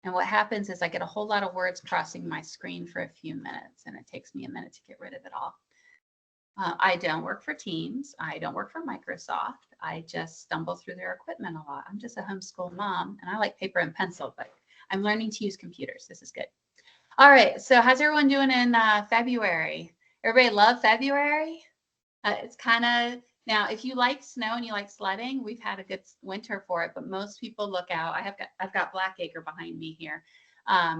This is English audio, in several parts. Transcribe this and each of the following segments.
And what happens is I get a whole lot of words crossing my screen for a few minutes, and it takes me a minute to get rid of it all. I don't work for Teams. I don't work for Microsoft. I just stumble through their equipment a lot. I'm just a homeschool mom, and I like paper and pencil, but I'm learning to use computers. This is good. All right. So how's everyone doing in February? Everybody love February? It's kind of now, if you like snow and you like sledding, we've had a good winter for it, but most people look out. I've got Blackacre behind me here.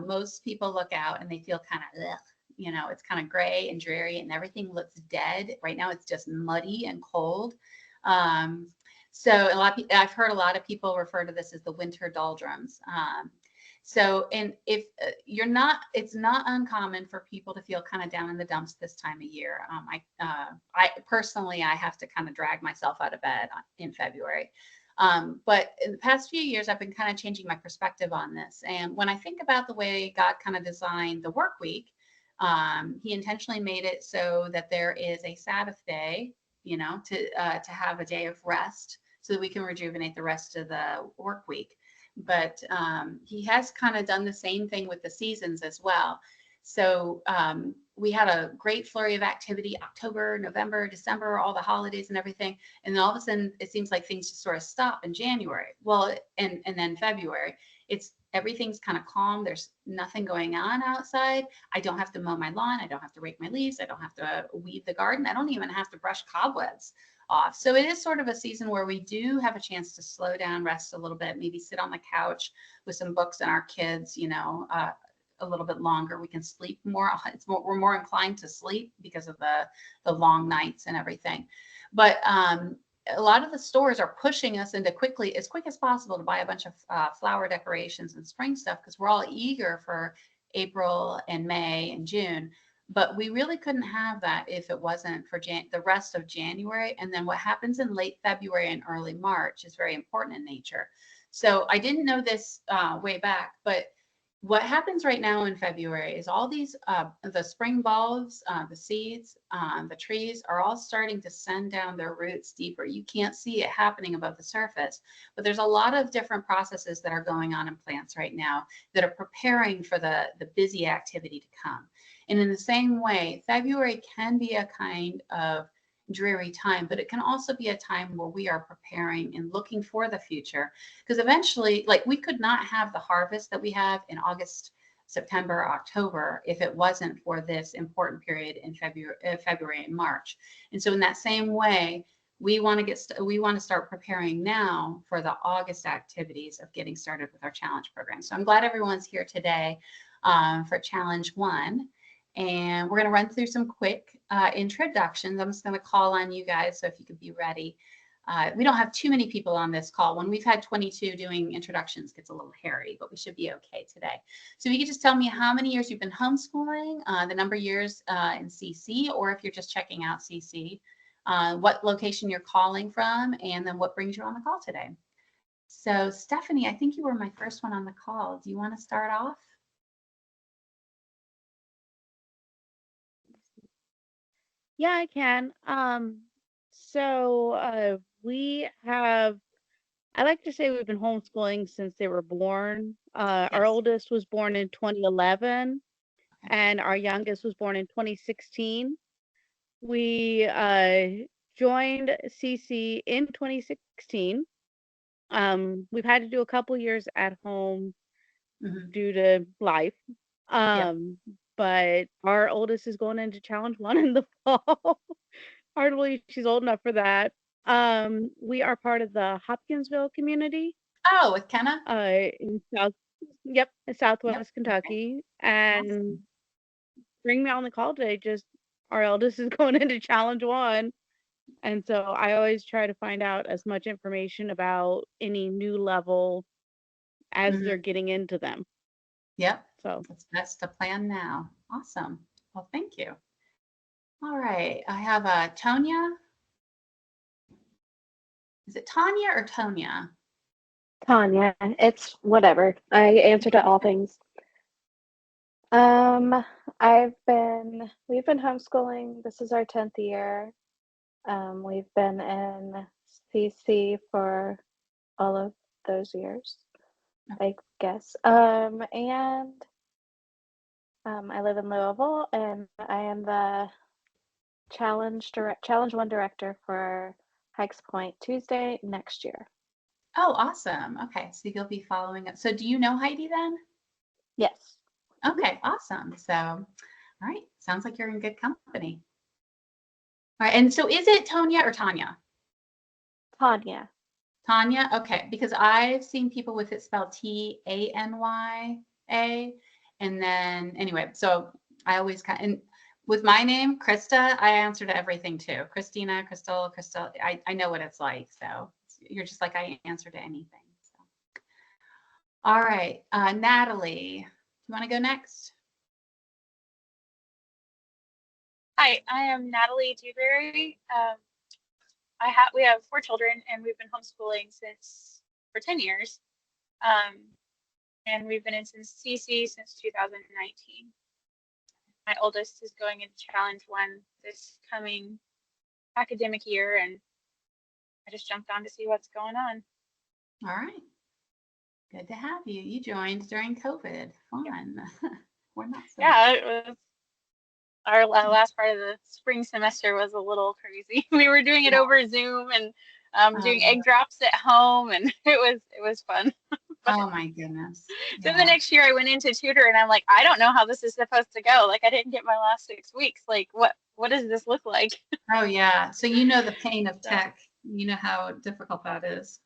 Most people look out and they feel kind of, it's kind of gray and dreary and everything looks dead. Right now, it's just muddy and cold. So I've heard a lot of people refer to this as the winter doldrums. And if you're not, it's not uncommon for people to feel kind of down in the dumps this time of year. I personally, I have to kind of drag myself out of bed in February. But in the past few years, I've been kind of changing my perspective on this. And when I think about the way God kind of designed the work week, he intentionally made it so that there is a Sabbath day, to have a day of rest so that we can rejuvenate the rest of the work week. But he has kind of done the same thing with the seasons as well. So we had a great flurry of activity, October, November, December, all the holidays and everything. And then all of a sudden, it seems like things just sort of stop in January. Well, and then February, everything's kind of calm. There's nothing going on outside. I don't have to mow my lawn. I don't have to rake my leaves. I don't have to weed the garden. I don't even have to brush cobwebs off. So it is sort of a season where we do have a chance to slow down, rest a little bit, maybe sit on the couch with some books and our kids, a little bit longer. We can sleep more. We're more inclined to sleep because of the long nights and everything. But a lot of the stores are pushing us into as quick as possible to buy a bunch of flower decorations and spring stuff because we're all eager for April and May and June. But we really couldn't have that if it wasn't for the rest of January. And then what happens in late February and early March is very important in nature. So I didn't know this way back, but what happens right now in February is all these, the spring bulbs, the seeds, the trees are all starting to send down their roots deeper. You can't see it happening above the surface, but there's a lot of different processes that are going on in plants right now that are preparing for the busy activity to come. And in the same way, February can be a kind of dreary time, but it can also be a time where we are preparing and looking for the future. Because eventually, like we could not have the harvest that we have in August, September, October if it wasn't for this important period in February and March. And so in that same way, we want to start preparing now for the August activities of getting started with our challenge program. So I'm glad everyone's here today for Challenge 1. And we're going to run through some quick introductions. I'm just going to call on you guys, so if you could be ready. We don't have too many people on this call. When we've had 22, doing introductions gets a little hairy, but we should be okay today. So if you could just tell me how many years you've been homeschooling, the number of years in CC, or if you're just checking out CC, what location you're calling from, and then what brings you on the call today. So Stephanie, I think you were my first one on the call. Do you want to start off? Yeah, I can. I like to say we've been homeschooling since they were born. Our Yes. oldest was born in 2011, Okay. and our youngest was born in 2016. We joined CC in 2016. We've had to do a couple years at home Mm-hmm. due to life. Yep. But our oldest is going into Challenge 1 in the fall. Hard to believe she's old enough for that. We are part of the Hopkinsville community, Oh, with Kenna? in in Yep. Southwest Okay. Kentucky. And Awesome. bring me on the call today. Just our eldest is going into Challenge 1. And so I always try to find out as much information about any new level as they're Mm-hmm. getting into them. Yep. So That's the plan now. Awesome. Well, thank you. All right. I have Tonya. Is it Tanya or Tonya? Tanya, it's whatever. I answer to all things. Um, we've been homeschooling. This is our 10th year. We've been in CC for all of those years. I guess. And I live in Louisville, and I am the Challenge One director for Hikes Point Tuesday next year. Oh, awesome. Okay, so you'll be following up. So do you know Heidi then? Yes, Okay, awesome. So, all right, sounds like you're in good company. All right, and so is it Tonya or Tanya? Tanya. Tanya? Okay, because I've seen people with it spelled Tanya. And then anyway, so I always and with my name, Krista, I answer to everything too. Christina, Crystal, I know what it's like. So you're just like I answer to anything. So. All right, Natalie, do you want to go next? Hi, I am Natalie Dewberry. We have 4 children, and we've been homeschooling for 10 years. And we've been in CC since 2019. My oldest is going into Challenge 1 this coming academic year, and I just jumped on to see what's going on. All right. Good to have you. You joined during COVID. Fun. We're not so Yeah, it was our last part of the spring semester was a little crazy. We were doing it over Zoom and doing egg drops at home, and it was fun. Oh my goodness. Then the next year I went into tutor, and I'm like, I don't know how this is supposed to go. Like, I didn't get my last 6 weeks. Like, what does this look like? Oh yeah. So you know the pain of tech. You know how difficult that is.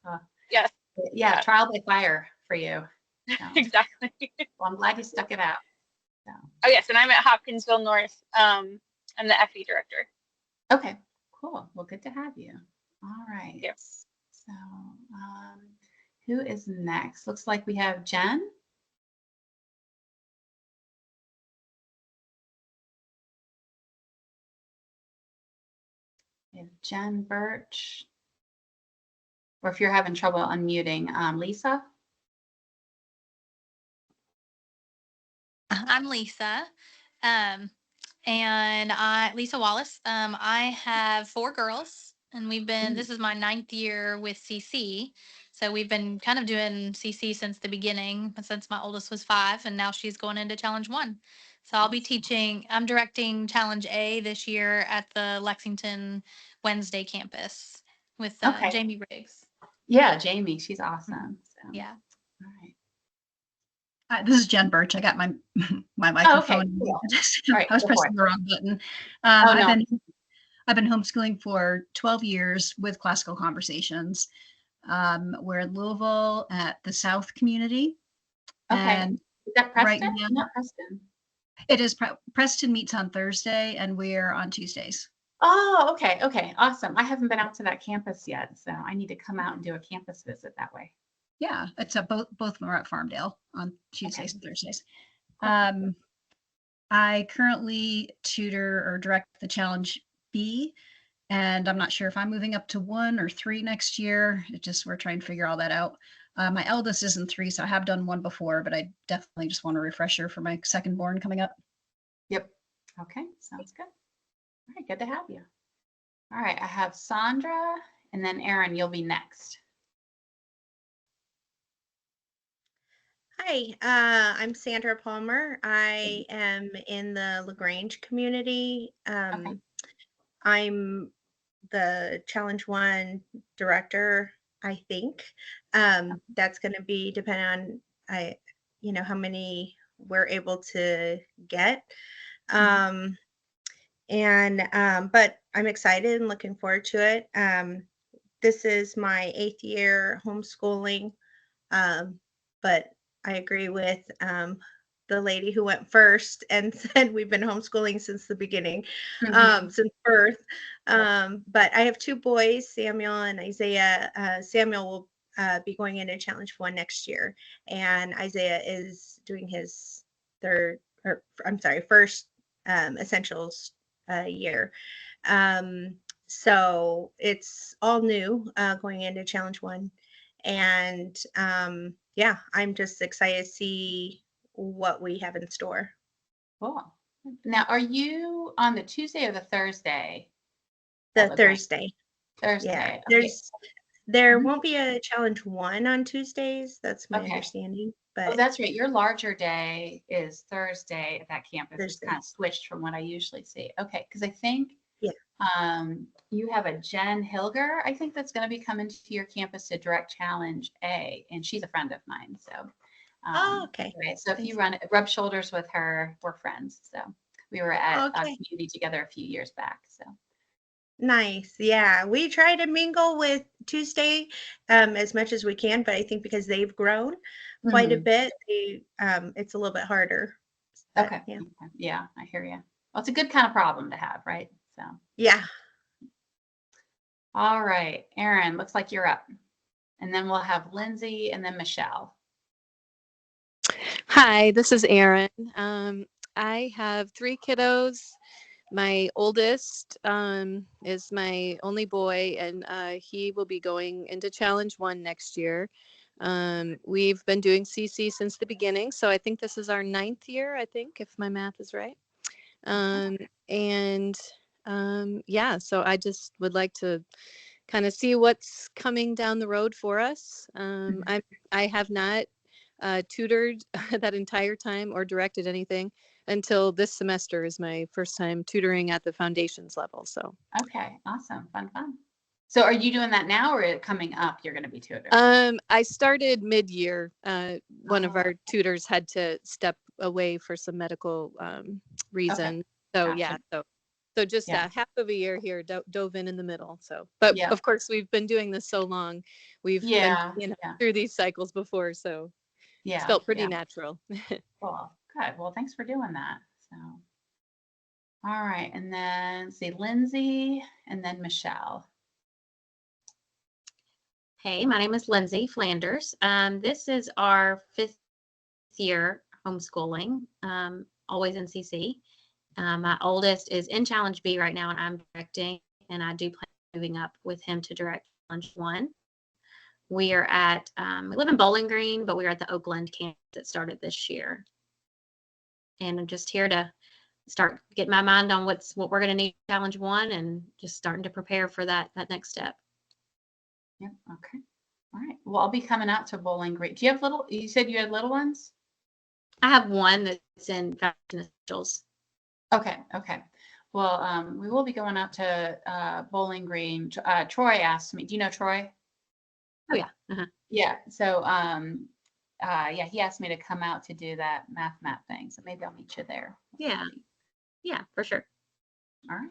Yes. Yeah, trial by fire for you. So. Exactly. Well, I'm glad you stuck it out. So. Oh yes, and I'm at Hopkinsville North. I'm the FE director. Okay, cool. Well, good to have you. All right. Yes. So who is next? Looks like we have Jen. We have Jen Birch. Or if you're having trouble unmuting, Lisa. I'm Lisa, and Lisa Wallace. I have 4 girls, and this is my 9th year with CC. So we've been kind of doing CC since the beginning, since my oldest was 5, and now she's going into Challenge 1. So I'm directing Challenge A this year at the Lexington Wednesday campus with Jamie Riggs. Yeah, Jamie, she's awesome. So. Yeah. All right. This is Jen Birch. I got my microphone. Oh, okay, cool. I was pressing the wrong button. I've been homeschooling for 12 years with Classical Conversations. We're in Louisville at the South Community. Okay. And is that Preston? Right now, not Preston. It is. Preston meets on Thursday, and we're on Tuesdays. Oh, okay. Okay. Awesome. I haven't been out to that campus yet, so I need to come out and do a campus visit that way. Yeah, it's both of them are at Farmdale on Tuesdays and Thursdays. I currently tutor or direct the Challenge B, and I'm not sure if I'm moving up to 1 or 3 next year. We're trying to figure all that out. My eldest is in 3, so I have done 1 before, but I definitely just want a refresher for my second born coming up. Yep. Okay, sounds good. All right, good to have you. All right, I have Sandra, and then Erin, you'll be next. Hi, I'm Sandra Palmer. I am in the LaGrange community. I'm the Challenge 1 director, I think. That's going to be depending on how many we're able to get. But I'm excited and looking forward to it. This is my 8th year homeschooling, but I agree with the lady who went first and said we've been homeschooling since the beginning, since birth. But I have 2 boys, Samuel and Isaiah. Samuel will be going into Challenge 1 next year, and Isaiah is doing his first essentials year. So it's all new going into Challenge 1. And yeah, I'm just excited to see what we have in store. Cool. Now, are you on the Tuesday or the Thursday? The Thursday. Thursday. Yeah, okay. There Mhm. won't be a challenge 1 on Tuesdays. That's my Okay. understanding, Oh, but that's right. Your larger day is Thursday at that campus. It's kind Thursday. of switched from what I usually see. Okay, because I think Yeah. you have a Jen Hilger, I think that's going to be coming to your campus to direct challenge A, and she's a friend of mine. So, Oh, okay. right. So if Nice. you rub shoulders with her, we're friends. So we were at a Okay. community together a few years back. So Nice. Yeah, we try to mingle with Tuesday as much as we can, but I think because they've grown quite a Mhm. bit, it's a little bit harder. But Okay. yeah. Okay. Yeah, I hear you. Well, it's a good kind of problem to have, right? So, Yeah. all right, Erin, looks like you're up. And then we'll have Lindsay and then Michelle. Hi, this is Erin. I have 3 kiddos. My oldest is my only boy, and he will be going into Challenge 1 next year. We've been doing CC since the beginning, so I think this is our 9th year, I think, if my math is right. And yeah, so I just would like to kind of see what's coming down the road for us. I have not tutored that entire time or directed anything until this semester is my first time tutoring at the foundations level. So Okay, awesome. Fun. So are you doing that now or coming up you're going to be tutoring? I started mid-year. One of Oh, our tutors had to step away for some medical reason. So gotcha. yeah, so just Yeah. half of a year here, dove in the middle. So, but Yeah. of course we've been doing this so long, we've been Yeah. through these cycles before, so it's Yeah. felt pretty Yeah. natural. Cool. Good. Well, thanks for doing that. So, all right. And then see Lindsay and then Michelle. Hey, my name is Lindsay Flanders. This is our 5th year homeschooling, always in CC. My oldest is in Challenge B right now, and I'm directing, and I do plan on moving up with him to direct Challenge 1. We are at, we live in Bowling Green, but we're at the Oakland campus that started this year. And I'm just here to start getting my mind on what we're going to need Challenge 1 and just starting to prepare for that next step. Yep. Okay. All right. Well, I'll be coming out to Bowling Green. Do you have you said you had little ones? I have one that's in Fashion Essentials. Okay. Well, we will be going out to Bowling Green. Troy asked me, do you know Troy? Oh yeah. Uh-huh. Yeah. So, yeah, he asked me to come out to do that math map thing. So maybe I'll meet you there. Yeah. Yeah, for sure. All right.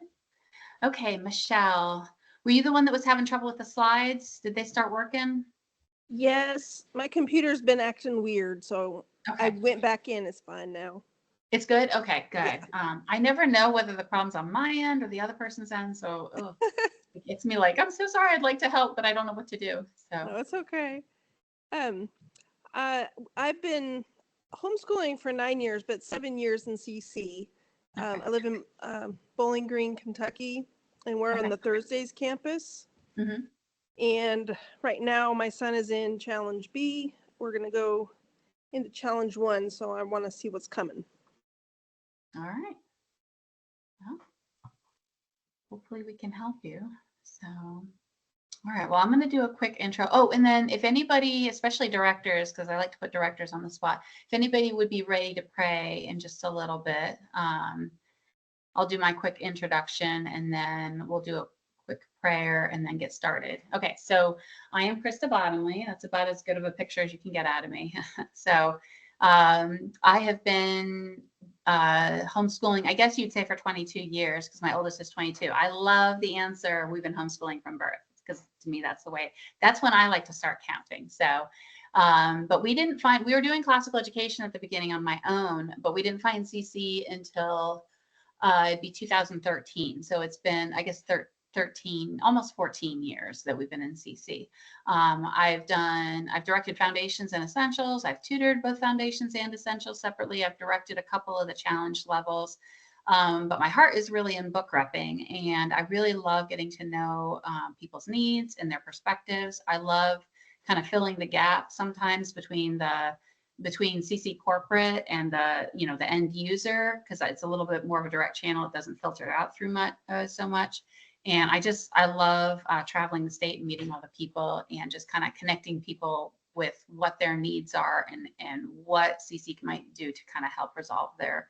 Okay, Michelle, were you the one that was having trouble with the slides? Did they start working? Yes, my computer's been acting weird, so I Okay. went back in. It's fine now. It's good? Okay, good. Yeah. I never know whether the problem's on my end or the other person's end. So it gets me like, I'm so sorry. I'd like to help, but I don't know what to do. No, So, it's okay. I've been homeschooling for 9 years, but 7 years in CC. okay. I live in Bowling Green, Kentucky, and we're on Okay. the Thursdays campus. Mhm. And right now, my son is in Challenge B. We're going to go into Challenge 1, so I want to see what's coming. All right. Well, hopefully we can help you. So, all right. Well, I'm going to do a quick intro. Oh, and then if anybody, especially directors, because I like to put directors on the spot, if anybody would be ready to pray in just a little bit, I'll do my quick introduction and then we'll do a quick prayer and then get started. Okay. So I am Krista Bottomley. That's about as good of a picture as you can get out of me. So I have been homeschooling, I guess you'd say for 22 years because my oldest is 22. I love the answer. We've been homeschooling from birth because to me, that's when I like to start counting. So, but we were doing classical education at the beginning on my own, but we didn't find CC until it'd be 2013. So it's been, I guess, 13, almost 14 years that we've been in CC. I've directed foundations and essentials. I've tutored both foundations and essentials separately. I've directed a couple of the challenge levels. But my heart is really in book repping, and I really love getting to know people's needs and their perspectives. I love kind of filling the gap sometimes between CC corporate and the end user, because it's a little bit more of a direct channel. It doesn't filter out through so much. And I love traveling the state and meeting all the people and just kind of connecting people with what their needs are and what CC might do to kind of help resolve their,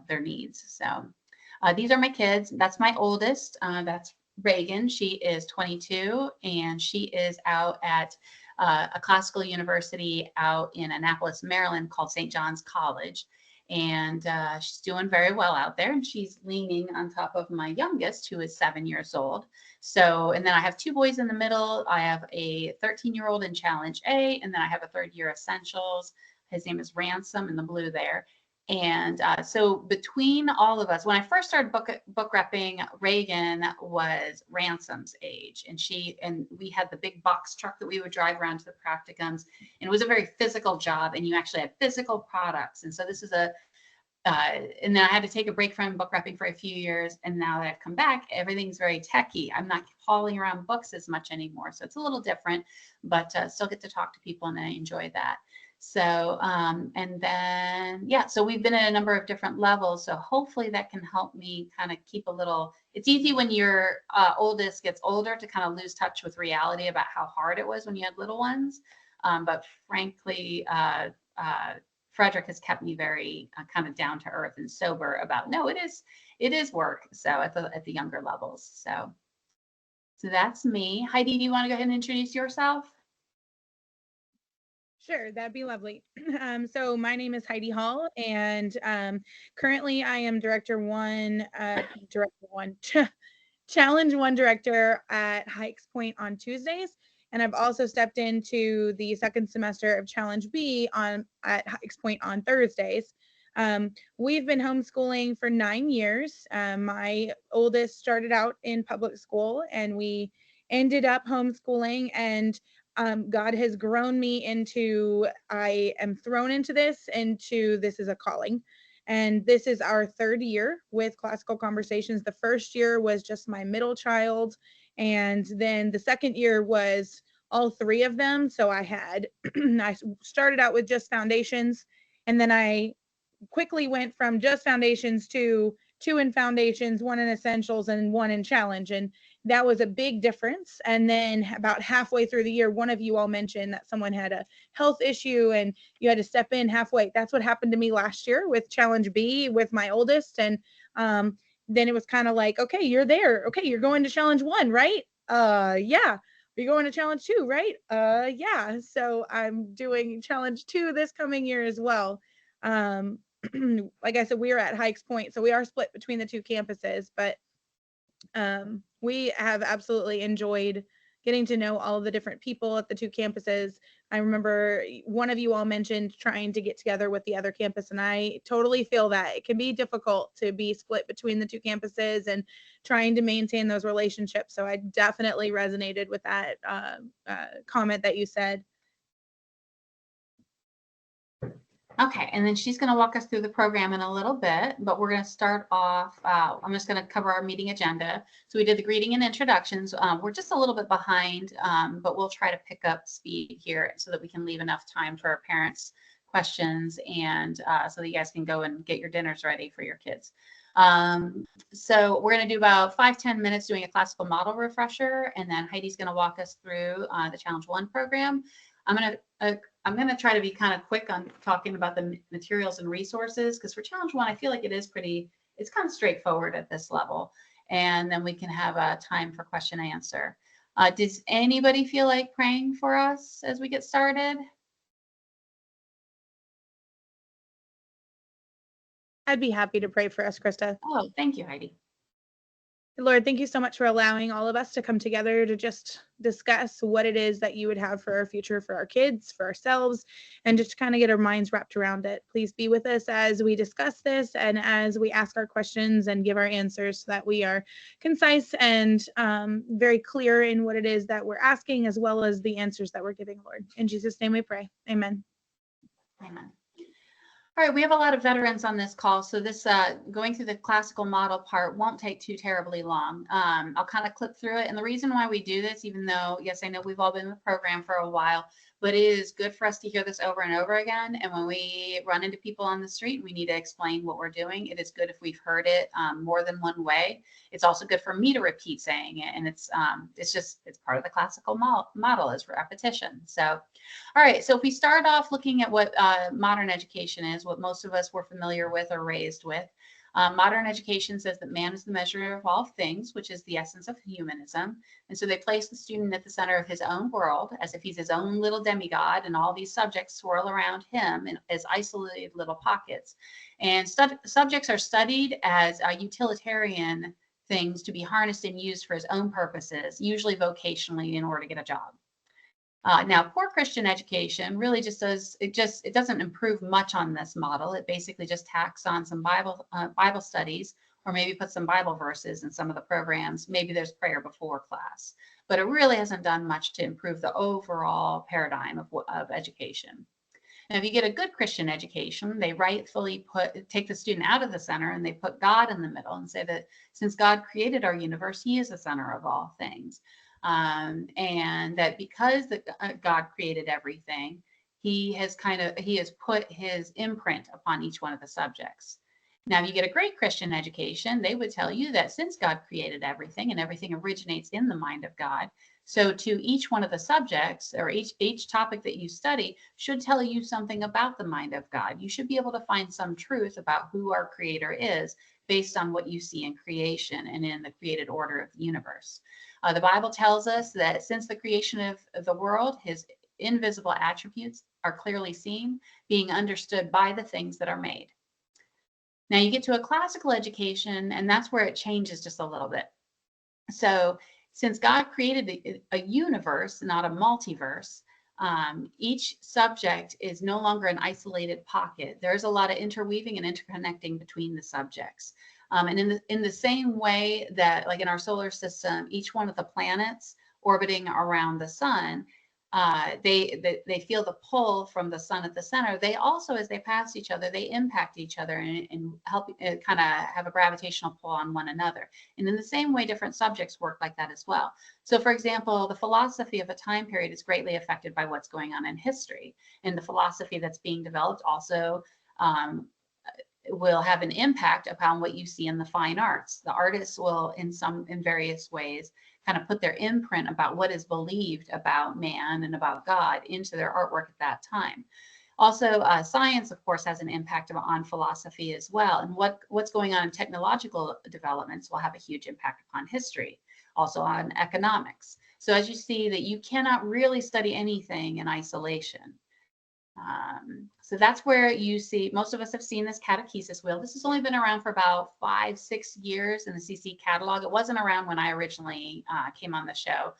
their needs. So these are my kids. That's my oldest. That's Reagan. She is 22 and she is out at a classical university out in Annapolis, Maryland called St. John's College. And she's doing very well out there. And she's leaning on top of my youngest, who is 7 years old. So, and then I have two boys in the middle. I have a 13-year-old in Challenge A, and then I have a third-year Essentials. His name is Ransom in the blue there. And so between all of us, when I first started book repping, Reagan was Ransom's age, and we had the big box truck that we would drive around to the practicums, and it was a very physical job, and you actually had physical products. And so this is and then I had to take a break from book repping for a few years, and now that I've come back, everything's very techy. I'm not hauling around books as much anymore, so it's a little different, but still get to talk to people, and I enjoy that. So, and then, yeah, so we've been at a number of different levels. So hopefully that can help me kind of keep it's easy when your oldest gets older to kind of lose touch with reality about how hard it was when you had little ones. But frankly, Frederick has kept me very kind of down to earth and sober about, no, it is work. So at the younger levels. So that's me. Heidi, do you want to go ahead and introduce yourself? Sure, that'd be lovely. So my name is Heidi Hall, and currently I am Challenge 1 director at Hikes Point on Tuesdays, and I've also stepped into the second semester of Challenge B at Hikes Point on Thursdays. We've been homeschooling for 9 years. My oldest started out in public school, and we ended up homeschooling, and God has grown me into, I am thrown into this is a calling. And this is our third year with Classical Conversations. The first year was just my middle child. And then the second year was all three of them. So I started out with just foundations, and then I quickly went from just foundations to 2 in foundations, 1 in essentials, and 1 in challenge. And that was a big difference. And then about halfway through the year, one of you all mentioned that someone had a health issue and you had to step in halfway. That's what happened to me last year with Challenge B with my oldest. And then it was kind of like, okay, you're there. Okay, you're going to Challenge 1, right? Yeah. You're going to Challenge 2, right? Yeah. So I'm doing Challenge 2 this coming year as well. Like I said, we are at Hikes Point, so we are split between the 2 campuses, but we have absolutely enjoyed getting to know all of the different people at the 2 campuses. I remember one of you all mentioned trying to get together with the other campus, and I totally feel that it can be difficult to be split between the 2 campuses and trying to maintain those relationships. So I definitely resonated with that comment that you said. Okay, and then she's going to walk us through the program in a little bit, but we're going to start off, I'm just going to cover our meeting agenda. So we did the greeting and introductions. We're just a little bit behind, but we'll try to pick up speed here so that we can leave enough time for our parents' questions and so that you guys can go and get your dinners ready for your kids. So we're going to do about 5-10 minutes doing a classical model refresher, and then Heidi's going to walk us through the Challenge 1 program. I'm going to try to be kind of quick on talking about the materials and resources, because for Challenge 1, I feel like it's kind of straightforward at this level. And then we can have a time for question and answer. Does anybody feel like praying for us as we get started? I'd be happy to pray for us, Krista. Oh, thank you, Heidi. Lord, thank you so much for allowing all of us to come together to just discuss what it is that you would have for our future, for our kids, for ourselves, and just kind of get our minds wrapped around it. Please be with us as we discuss this and as we ask our questions and give our answers so that we are concise and very clear in what it is that we're asking, as well as the answers that we're giving, Lord. In Jesus' name we pray. Amen. Amen. All right, we have a lot of veterans on this call, so this going through the classical model part won't take too terribly long. I'll kind of clip through it. And the reason why we do this, even though, yes, I know we've all been in the program for a while, but it is good for us to hear this over and over again. And when we run into people on the street, we need to explain what we're doing. It is good if we've heard it more than one way. It's also good for me to repeat saying it. And it's part of the classical model is repetition. So, all right, so if we start off looking at what modern education is, what most of us were familiar with or raised with, modern education says that man is the measure of all things, which is the essence of humanism. And so they place the student at the center of his own world, as if he's his own little demigod, and all these subjects swirl around him as isolated little pockets. And subjects are studied as utilitarian things to be harnessed and used for his own purposes, usually vocationally in order to get a job. Now, poor Christian education really just it doesn't improve much on this model. It basically just tacks on some Bible studies, or maybe put some Bible verses in some of the programs. Maybe there's prayer before class, but it really hasn't done much to improve the overall paradigm of education. Now, if you get a good Christian education, they rightfully take the student out of the center and they put God in the middle and say that since God created our universe, he is the center of all things. And that because God created everything, he has put his imprint upon each one of the subjects. Now, if you get a great Christian education, they would tell you that since God created everything and everything originates in the mind of God, so to each one of the subjects or each topic that you study should tell you something about the mind of God. You should be able to find some truth about who our creator is based on what you see in creation and in the created order of the universe. The Bible tells us that since the creation of the world, his invisible attributes are clearly seen, being understood by the things that are made. Now you get to a classical education, and that's where it changes just a little bit. So since God created a universe, not a multiverse, each subject is no longer an isolated pocket. There's a lot of interweaving and interconnecting between the subjects. And in the same way that, like in our solar system, each one of the planets orbiting around the sun, they feel the pull from the sun at the center. They also, as they pass each other, they impact each other and help kind of have a gravitational pull on one another. And in the same way, different subjects work like that as well. So, for example, the philosophy of a time period is greatly affected by what's going on in history. And the philosophy that's being developed also will have an impact upon what you see in the fine arts. The artists will, in various ways, kind of put their imprint about what is believed about man and about God into their artwork at that time. Also, science, of course, has an impact on philosophy as well. And what's going on in technological developments will have a huge impact upon history, also on economics. So as you see that you cannot really study anything in isolation. So that's where you see, most of us have seen this catechesis wheel. This has only been around for about 5-6 years in the CC catalog. It wasn't around when I originally came on the show.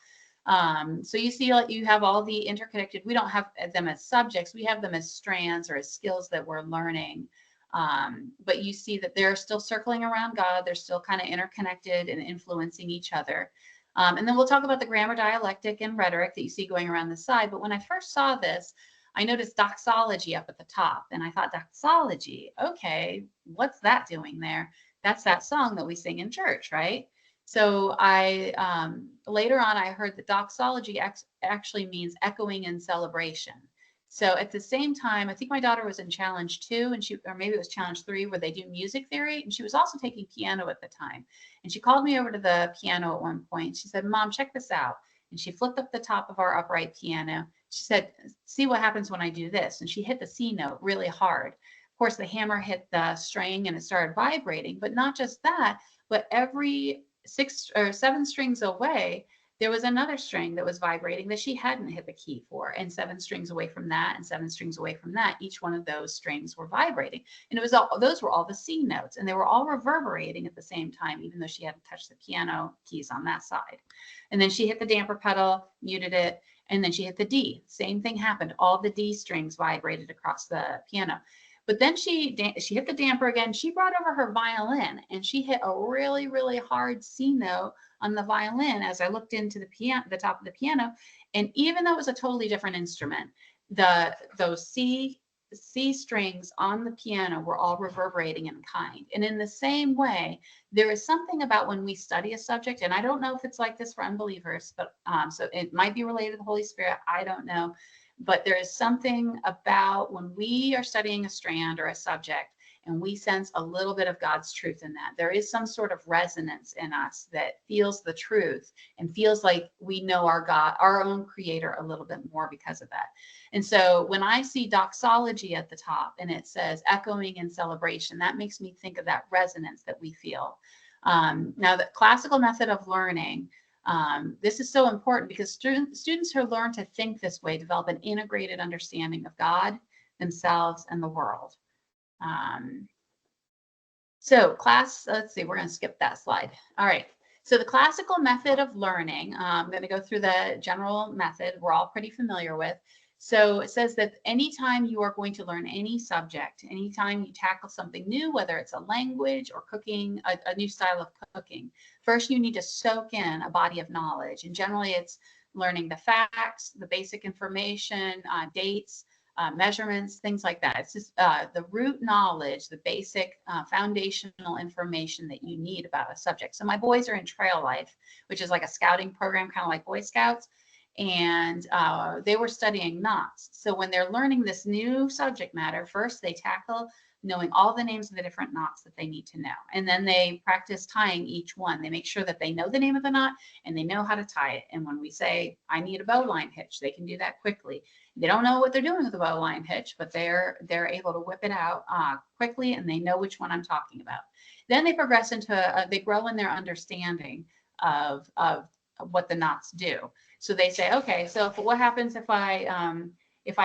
So you see, like, you have all the interconnected, we don't have them as subjects, we have them as strands or as skills that we're learning. But you see that they're still circling around God. They're still kind of interconnected and influencing each other. And then we'll talk about the grammar, dialectic, and rhetoric that you see going around the side. But when I first saw this, I noticed doxology up at the top, and I thought, doxology, okay, what's that doing there? That's that song that we sing in church, right? So I later on I heard that doxology actually means echoing and celebration. So at the same time, I think my daughter was in challenge 2, and or maybe it was challenge 3, where they do music theory, and she was also taking piano at the time. And she called me over to the piano at one point. She said, "Mom, check this out." And she flipped up the top of our upright piano. She said, "See what happens when I do this." And she hit the C note really hard. Of course, the hammer hit the string and it started vibrating, but not just that, but every 6 or 7 strings away, there was another string that was vibrating that she hadn't hit the key for, and 7 strings away from that, and 7 strings away from that. Each one of those strings were vibrating, and those were all the C notes, and they were all reverberating at the same time, even though she hadn't touched the piano keys on that side. And then she hit the damper pedal, muted it, and then she hit the D. Same thing happened. All the D strings vibrated across the piano. But then she hit the damper again. She brought over her violin, and she hit a really, really hard C note on the violin as I looked into the top of the piano. And even though it was a totally different instrument, those C C strings on the piano were all reverberating in kind. And in the same way, there is something about when we study a subject, and I don't know if it's like this for unbelievers, but so it might be related to the Holy Spirit. I don't know. But there is something about when we are studying a strand or a subject and we sense a little bit of God's truth in that. There is some sort of resonance in us that feels the truth and feels like we know our God, our own creator a little bit more because of that. And so when I see doxology at the top and it says echoing in celebration, that makes me think of that resonance that we feel. Now, the classical method of learning, this is so important because students who learn to think this way develop an integrated understanding of God, themselves, and the world. So class, let's see, we're going to skip that slide. All right. So the classical method of learning, I'm going to go through the general method we're all pretty familiar with. So it says that anytime you are going to learn any subject, anytime you tackle something new, whether it's a language or cooking, a new style of cooking, first you need to soak in a body of knowledge. And generally it's learning the facts, the basic information, dates, measurements, things like that. It's just the root knowledge, the basic foundational information that you need about a subject. So my boys are in Trail Life, which is like a scouting program, kind of like Boy Scouts. And they were studying knots. So when they're learning this new subject matter, first they tackle knowing all the names of the different knots that they need to know. And then they practice tying each one. They make sure that they know the name of the knot and they know how to tie it. And when we say, I need a bowline hitch, they can do that quickly. They don't know what they're doing with a bowline hitch, but they're able to whip it out quickly, and they know which one I'm talking about. Then they progress into, they grow in their understanding of what the knots do. So they say, okay, so what happens if I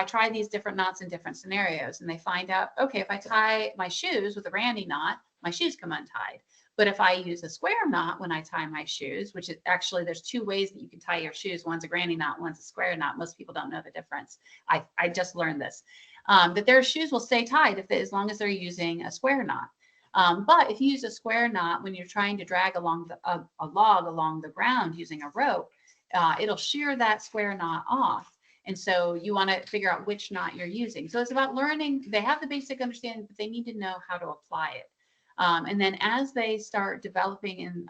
try these different knots in different scenarios? And they find out, okay, if I tie my shoes with a granny knot, my shoes come untied. But if I use a square knot when I tie my shoes, which is actually, there's two ways that you can tie your shoes. One's a granny knot, one's a square knot. Most people don't know the difference. I just learned this, that their shoes will stay tied as long as they're using a square knot. But if you use a square knot when you're trying to drag along a log along the ground using a rope, it'll shear that square knot off. And so you want to figure out which knot you're using. So it's about learning. They have the basic understanding, but they need to know how to apply it. And then as they start developing and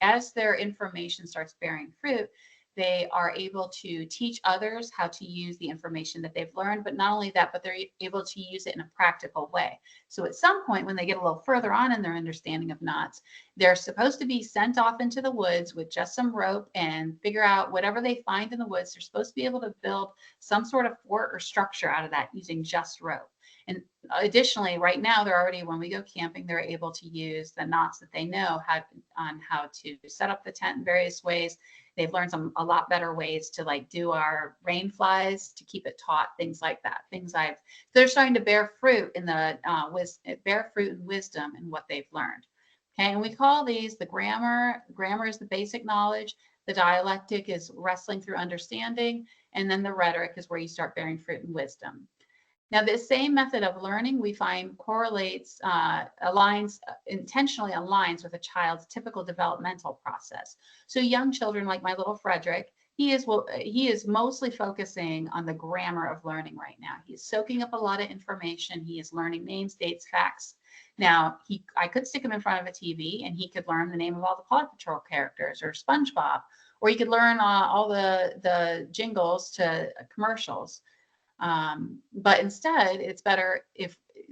as their information starts bearing fruit, they are able to teach others how to use the information that they've learned. But not only that, but they're able to use it in a practical way. So at some point, when they get a little further on in their understanding of knots, they're supposed to be sent off into the woods with just some rope and figure out whatever they find in the woods. They're supposed to be able to build some sort of fort or structure out of that using just rope. And additionally, right now, they're already, when we go camping, they're able to use the knots that they know on how to set up the tent in various ways. They've learned a lot better ways to like do our rain flies, to keep it taut, things like that. They're starting to bear fruit in wisdom in what they've learned. Okay, and we call these the grammar. Grammar is the basic knowledge. The dialectic is wrestling through understanding. And then the rhetoric is where you start bearing fruit in wisdom. Now, this same method of learning we find correlates, intentionally aligns with a child's typical developmental process. So young children like my little Frederick, he is mostly focusing on the grammar of learning right now. He's soaking up a lot of information. He is learning names, dates, facts. Now, I could stick him in front of a TV and he could learn the name of all the Paw Patrol characters or SpongeBob, or he could learn all the jingles to commercials. But instead, it's better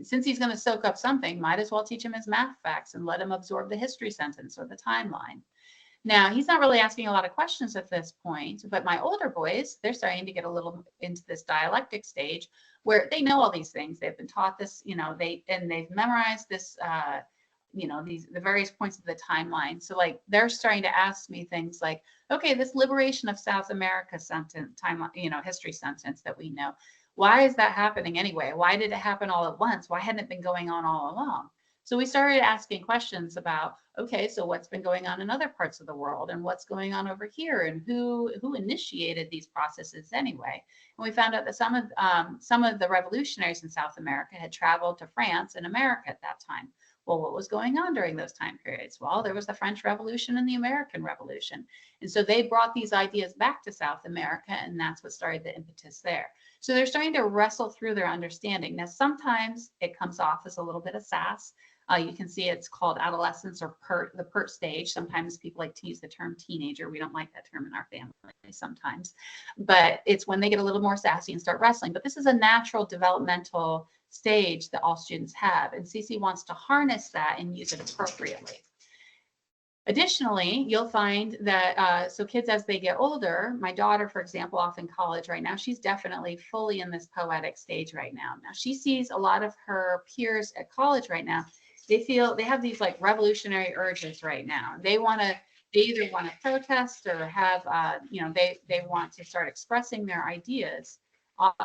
since he's going to soak up something, might as well teach him his math facts and let him absorb the history sentence or the timeline. Now, he's not really asking a lot of questions at this point, but my older boys, they're starting to get a little into this dialectic stage where they know all these things. They've been taught this, they've memorized this, the various points of the timeline. So like they're starting to ask me things like, okay, this liberation of South America history sentence that we know, why is that happening anyway? Why did it happen all at once? Why hadn't it been going on all along? So we started asking questions about, okay, so what's been going on in other parts of the world and what's going on over here and who initiated these processes anyway? And we found out that some of the revolutionaries in South America had traveled to France and America at that time. Well, what was going on during those time periods? Well, there was the French Revolution and the American Revolution. And so they brought these ideas back to South America, and that's what started the impetus there. So they're starting to wrestle through their understanding. Now, sometimes it comes off as a little bit of sass. You can see it's called adolescence or the PERT stage. Sometimes people like to use the term teenager. We don't like that term in our family sometimes, but it's when they get a little more sassy and start wrestling. But this is a natural developmental stage that all students have, and CC wants to harness that and use it appropriately. Additionally, you'll find that, so kids as they get older, my daughter, for example, off in college right now, she's definitely fully in this poetic stage right now. Now she sees a lot of her peers at college right now. They have these like revolutionary urges right now. They either want to protest or have, they want to start expressing their ideas,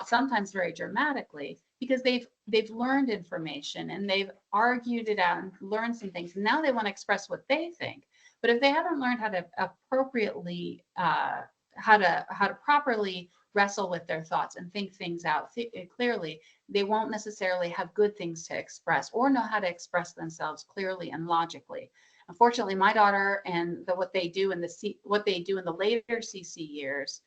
sometimes very dramatically, because they've learned information and they've argued it out and learned some things. And now they want to express what they think. But if they haven't learned how to appropriately, how to properly wrestle with their thoughts and think things out clearly, they won't necessarily have good things to express or know how to express themselves clearly and logically. Unfortunately, my daughter and what they do in the later CC years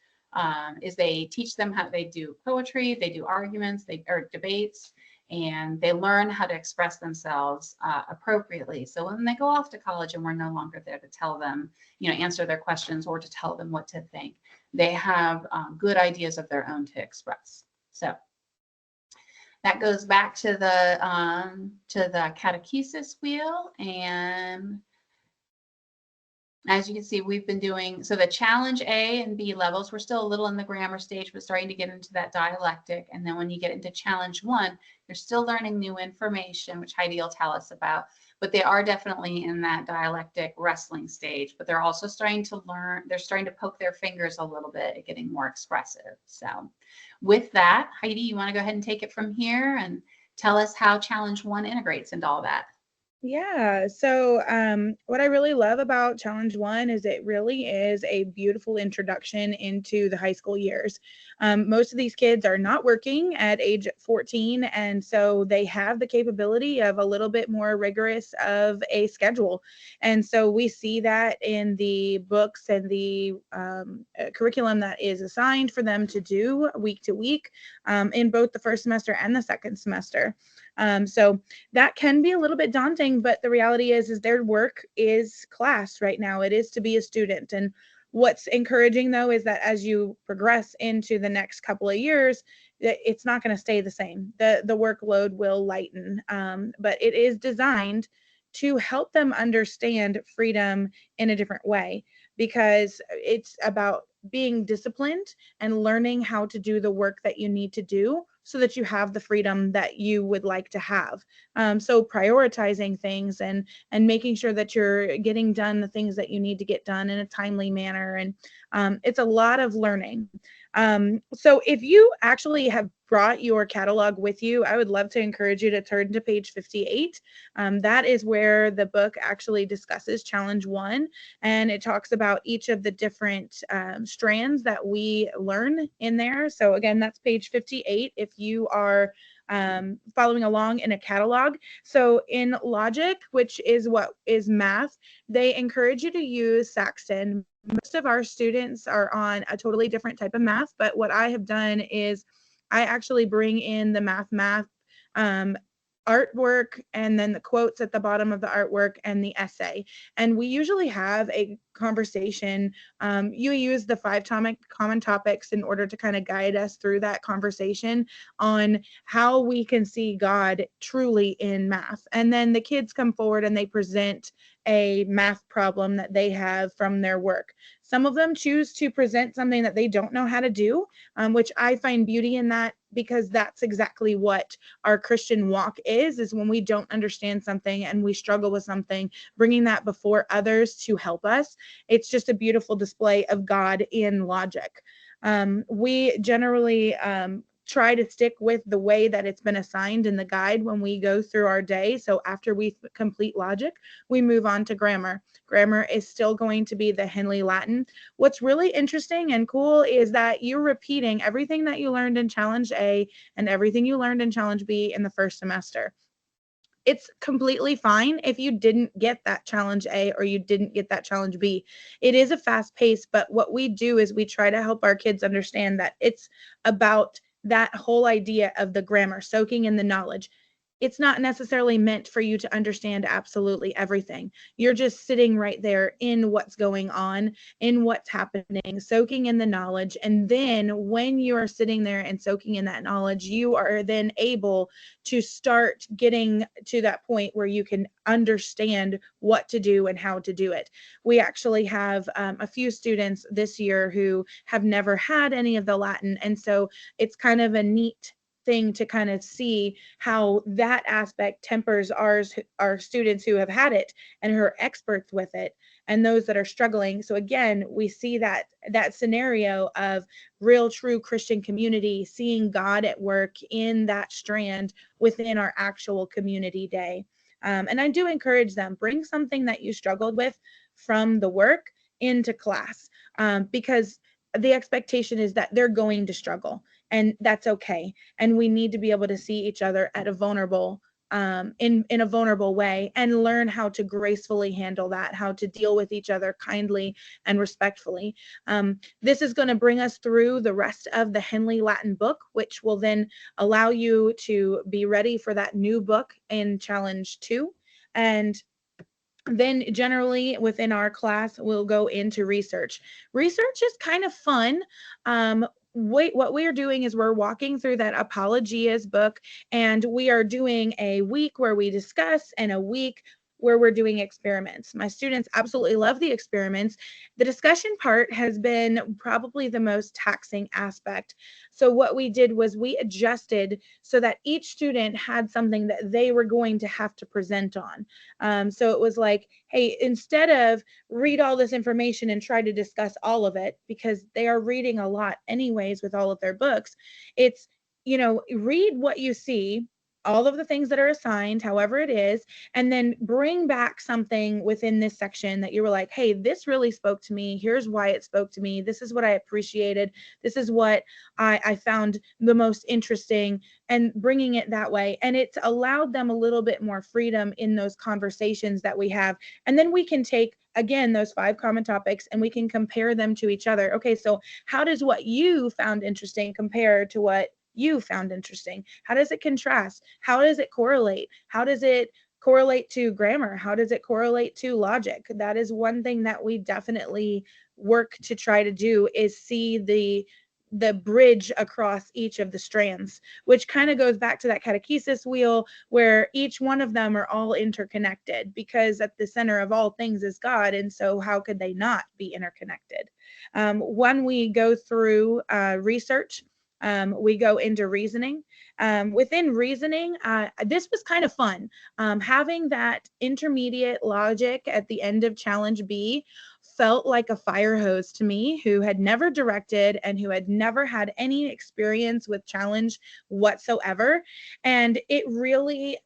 is they teach them how they do poetry, they do arguments, or debates, and they learn how to express themselves appropriately. So when they go off to college and we're no longer there to tell them, answer their questions or to tell them what to think, they have good ideas of their own to express. So that goes back to the catechesis wheel. And as you can see, we've been doing, so the challenge A and B levels, we're still a little in the grammar stage, but starting to get into that dialectic. And then when you get into challenge 1, you're still learning new information, which Heidi will tell us about, but they are definitely in that dialectic wrestling stage, but they're also starting to learn, they're starting to poke their fingers a little bit at getting more expressive. So with that, Heidi, you want to go ahead and take it from here and tell us how challenge 1 integrates into all that? Yeah, so what I really love about Challenge 1 is it really is a beautiful introduction into the high school years. Most of these kids are not working at age 14, and so they have the capability of a little bit more rigorous of a schedule. And so we see that in the books and the curriculum that is assigned for them to do week to week in both the first semester and the second semester. So that can be a little bit daunting, but the reality is their work is class right now. It is to be a student. And what's encouraging though is that as you progress into the next couple of years, it's not going to stay the same. The workload will lighten, but it is designed to help them understand freedom in a different way, because it's about being disciplined and learning how to do the work that you need to do so that you have the freedom that you would like to have. So prioritizing things and making sure that you're getting done the things that you need to get done in a timely manner. And it's a lot of learning. So if you actually have brought your catalog with you, I would love to encourage you to turn to page 58. That is where the book actually discusses Challenge 1, and it talks about each of the different strands that we learn in there. So again, that's page 58 if you are following along in a catalog. So in logic, which is what is math, they encourage you to use Saxon. Most of our students are on a totally different type of math, but what I have done is I actually bring in the math artwork and then the quotes at the bottom of the artwork and the essay. And we usually have a conversation. You use the 5 common topics in order to kind of guide us through that conversation on how we can see God truly in math. And then the kids come forward and they present a math problem that they have from their work. Some of them choose to present something that they don't know how to do, which I find beauty in that, because that's exactly what our Christian walk is when we don't understand something and we struggle with something, bringing that before others to help us. It's just a beautiful display of God in logic. We generally try to stick with the way that it's been assigned in the guide when we go through our day. So after we complete logic, we move on to grammar. Grammar is still going to be the Henley Latin. What's really interesting and cool is that you're repeating everything that you learned in Challenge A and everything you learned in Challenge B in the first semester. It's completely fine if you didn't get that Challenge A or you didn't get that Challenge B. It is a fast pace, but what we do is we try to help our kids understand that it's about that whole idea of the grammar, soaking in the knowledge, it's not necessarily meant for you to understand absolutely everything. You're just sitting right there in what's going on, in what's happening, soaking in the knowledge. And then when you are sitting there and soaking in that knowledge, you are then able to start getting to that point where you can understand what to do and how to do it. We actually have a few students this year who have never had any of the Latin. And so it's kind of a neat thing to kind of see how that aspect tempers our students who have had it and who are experts with it, and those that are struggling. So again, we see that scenario of real true Christian community, seeing God at work in that strand within our actual community day. And I do encourage them, bring something that you struggled with from the work into class, because the expectation is that they're going to struggle, and that's okay. And we need to be able to see each other at a vulnerable, in a vulnerable way, and learn how to gracefully handle that, how to deal with each other kindly and respectfully. This is going to bring us through the rest of the Henley Latin book, which will then allow you to be ready for that new book in Challenge 2. And then generally within our class, we'll go into research. Research is kind of fun. What we are doing is we're walking through that Apologias book, and we are doing a week where we discuss and a week where we're doing experiments. My students absolutely love the experiments. The discussion part has been probably the most taxing aspect. So what we did was we adjusted so that each student had something that they were going to have to present on. So it was like, hey, instead of read all this information and try to discuss all of it, because they are reading a lot anyways with all of their books, it's, read what you see, all of the things that are assigned, however it is, and then bring back something within this section that you were like, hey, this really spoke to me. Here's why it spoke to me. This is what I appreciated. This is what I found the most interesting, and bringing it that way. And it's allowed them a little bit more freedom in those conversations that we have. And then we can take, again, those 5 common topics, and we can compare them to each other. Okay, so how does what you found interesting compare to what you found interesting? How does it contrast? How does it correlate? How does it correlate to grammar? How does it correlate to logic? That is one thing that we definitely work to try to do, is see the bridge across each of the strands, which kind of goes back to that catechesis wheel, where each one of them are all interconnected, because at the center of all things is God. And so how could they not be interconnected? When we go through research, we go into reasoning. Within reasoning, this was kind of fun. Having that intermediate logic at the end of Challenge B felt like a fire hose to me, who had never directed and who had never had any experience with challenge whatsoever. And it really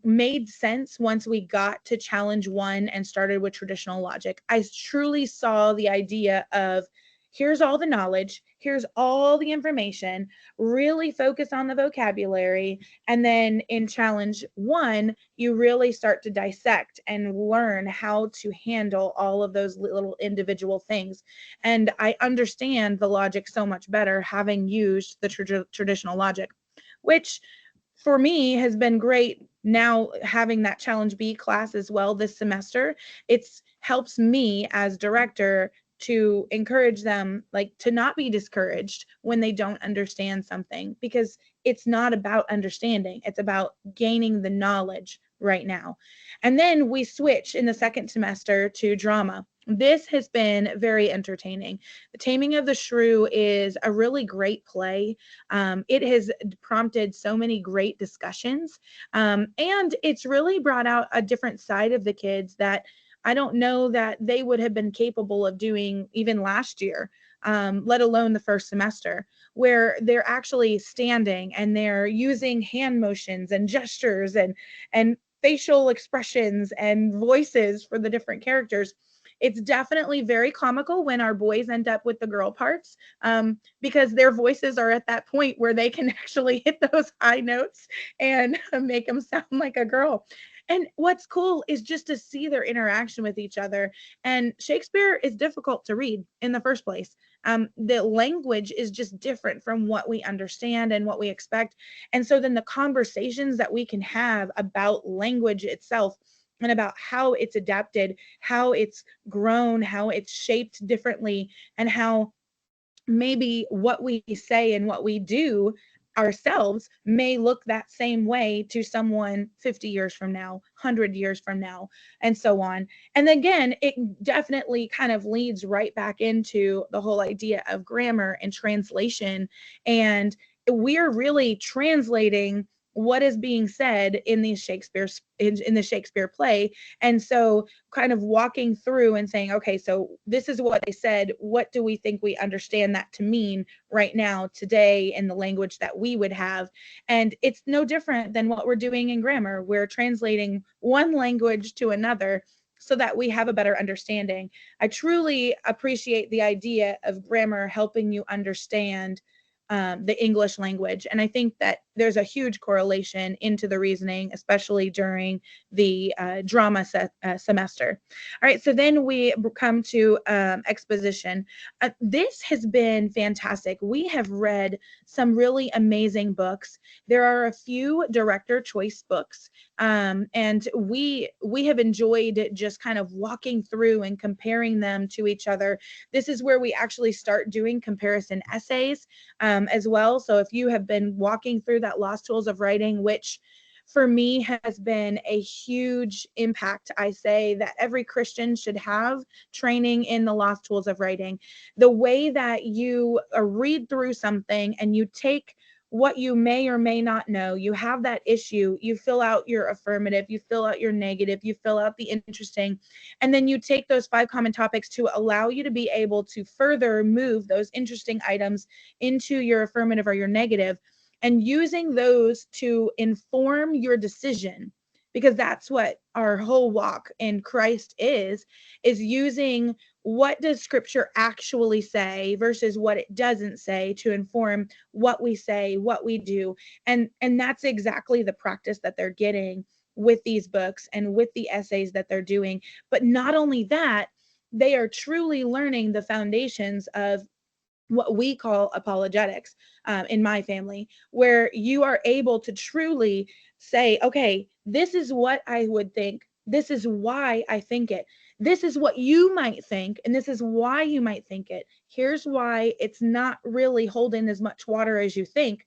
made sense once we got to Challenge 1 and started with traditional logic. I truly saw the idea of, here's all the knowledge, here's all the information, really focus on the vocabulary. And then in Challenge 1, you really start to dissect and learn how to handle all of those little individual things. And I understand the logic so much better having used the traditional logic, which for me has been great. Now having that Challenge B class as well this semester, it's helps me as director to encourage them, like, to not be discouraged when they don't understand something, because it's not about understanding, it's about gaining the knowledge right now. And then we switch in the second semester to drama. This has been very entertaining. The Taming of the Shrew is a really great play. It has prompted so many great discussions, and it's really brought out a different side of the kids that I don't know that they would have been capable of doing even last year, let alone the first semester, where they're actually standing and they're using hand motions and gestures and facial expressions and voices for the different characters. It's definitely very comical when our boys end up with the girl parts, because their voices are at that point where they can actually hit those high notes and make them sound like a girl. And what's cool is just to see their interaction with each other. And Shakespeare is difficult to read in the first place. The language is just different from what we understand and what we expect. And so then the conversations that we can have about language itself and about how it's adapted, how it's grown, how it's shaped differently, and how maybe what we say and what we do ourselves may look that same way to someone 50 years from now, 100 years from now, and so on. And again, it definitely kind of leads right back into the whole idea of grammar and translation. And we're really translating what is being said in these in the Shakespeare play. And so kind of walking through and saying, okay, so this is what they said. What do we think we understand that to mean right now, today, in the language that we would have? And it's no different than what we're doing in grammar. We're translating one language to another so that we have a better understanding. I truly appreciate the idea of grammar helping you understand the English language. And I think that there's a huge correlation into the reasoning, especially during the drama semester. All right, so then we come to exposition. This has been fantastic. We have read some really amazing books. There are a few director choice books, and we have enjoyed just kind of walking through and comparing them to each other. This is where we actually start doing comparison essays as well. So if you have been walking through that Lost Tools of Writing, which for me has been a huge impact, I say that every Christian should have training in the Lost Tools of Writing. The way that you read through something and you take what you may or may not know, you have that issue, you fill out your affirmative, you fill out your negative, you fill out the interesting, and then you take those 5 common topics to allow you to be able to further move those interesting items into your affirmative or your negative, and using those to inform your decision, because that's what our whole walk in Christ is using what does scripture actually say versus what it doesn't say to inform what we say, what we do. And that's exactly the practice that they're getting with these books and with the essays that they're doing. But not only that, they are truly learning the foundations of what we call apologetics in my family, where you are able to truly say, okay, this is what I would think. This is why I think it. This is what you might think, and this is why you might think it. Here's why it's not really holding as much water as you think.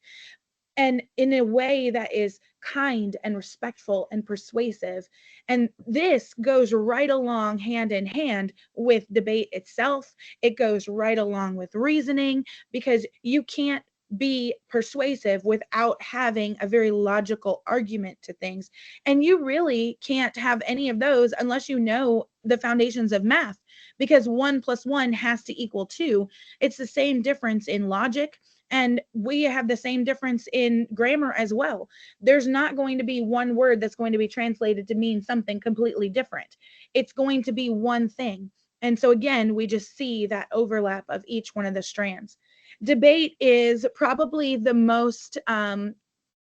And in a way that is kind and respectful and persuasive. And this goes right along hand in hand with debate itself. It goes right along with reasoning, because you can't be persuasive without having a very logical argument to things. And you really can't have any of those unless you know the foundations of math, because 1 + 1 has to equal 2. It's the same difference in logic. And we have the same difference in grammar as well. There's not going to be one word that's going to be translated to mean something completely different. It's going to be one thing. And so again, we just see that overlap of each one of the strands. Debate is probably the most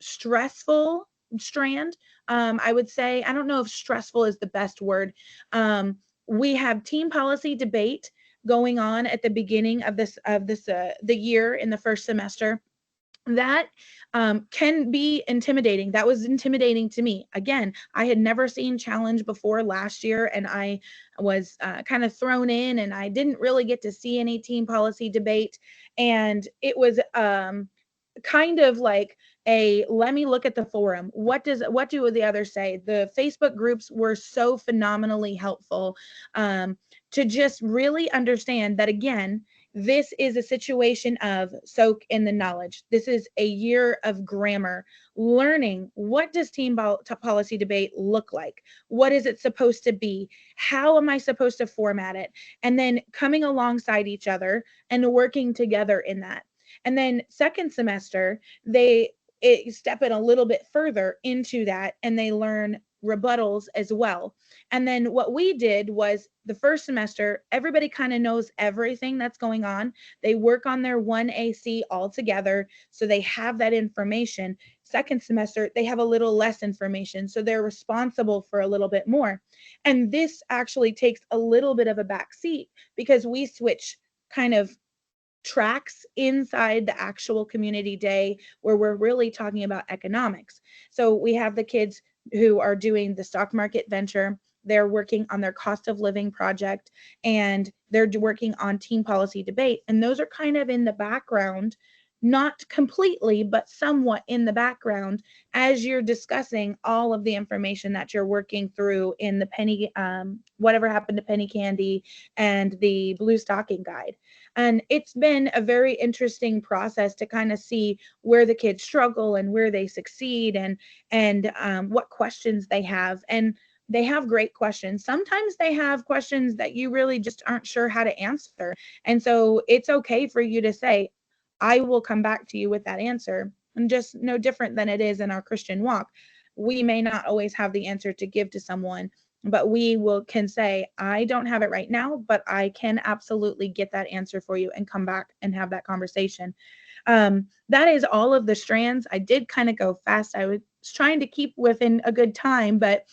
stressful strand. I would say, I don't know if stressful is the best word. We have team policy debate going on at the beginning of the year in the first semester. That can be intimidating. That was intimidating to me. Again, I had never seen challenge before last year, and I was kind of thrown in, and I didn't really get to see any team policy debate. And it was kind of like let me look at the forum. What do the others say? The Facebook groups were so phenomenally helpful to just really understand that, again, this is a situation of soak in the knowledge. This is a year of grammar, learning what does team policy debate look like? What is it supposed to be? How am I supposed to format it? And then coming alongside each other and working together in that. And then second semester, they step in a little bit further into that, and they learn rebuttals as well. And then what we did was, the first semester, everybody kind of knows everything that's going on. They work on their 1AC all together, so they have that information. Second semester, they have a little less information, so they're responsible for a little bit more. And this actually takes a little bit of a back seat, because we switch kind of tracks inside the actual community day where we're really talking about economics. So we have the kids who are doing the stock market venture. They're working on their cost of living project, and they're working on team policy debate. And those are kind of in the background, not completely, but somewhat in the background as you're discussing all of the information that you're working through in the penny, whatever happened to penny candy and the blue stocking guide. And it's been a very interesting process to kind of see where the kids struggle and where they succeed, and what questions they have. And they have great questions. Sometimes they have questions that you really just aren't sure how to answer. And so it's okay for you to say, I will come back to you with that answer. And just no different than it is in our Christian walk. We may not always have the answer to give to someone, but we can say, I don't have it right now, but I can absolutely get that answer for you and come back and have that conversation. That is all of the strands. I did kind of go fast. I was trying to keep within a good time, but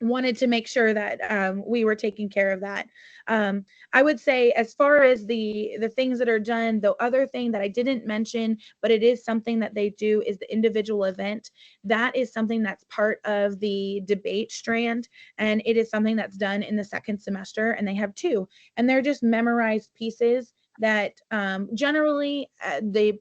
wanted to make sure that we were taking care of that. I would say, as far as the things that are done, the other thing that I didn't mention, but it is something that they do, is the individual event. That is something that's part of the debate strand, and it is something that's done in the second semester, and they have two, and they're just memorized pieces that generally the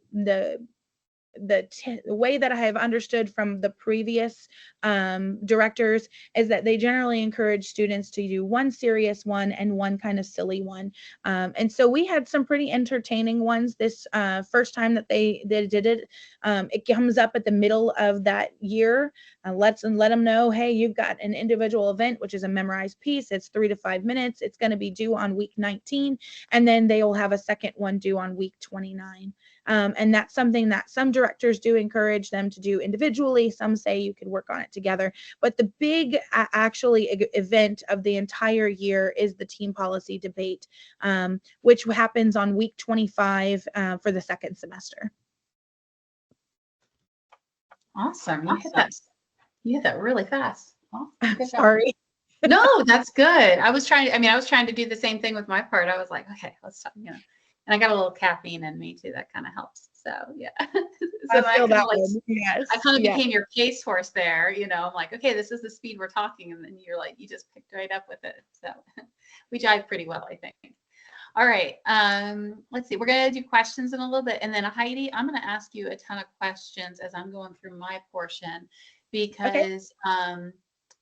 way that I have understood from the previous directors is that they generally encourage students to do one serious one and one kind of silly one. And so we had some pretty entertaining ones this first time that they did it. It comes up at the middle of that year. Let them know, hey, you've got an individual event, which is a memorized piece. It's 3 to 5 minutes. It's going to be due on week 19. And then they will have a second one due on week 29. And that's something that some directors do encourage them to do individually. Some say you could work on it together. But the big event of the entire year is the team policy debate, which happens on week 25 for the second semester. Awesome. You hit that really fast. Oh, sorry. No, that's good. I was trying to do the same thing with my part. I was like, okay, let's talk, and I got a little caffeine in me too. That kind of helps. So yeah. So I feel that one. Yes. I kind of became your pace horse there. I'm like, okay, this is the speed we're talking. And then you're like, you just picked right up with it. So we jive pretty well, I think. All right. Let's see. We're going to do questions in a little bit. And then Heidi, I'm going to ask you a ton of questions as I'm going through my portion, because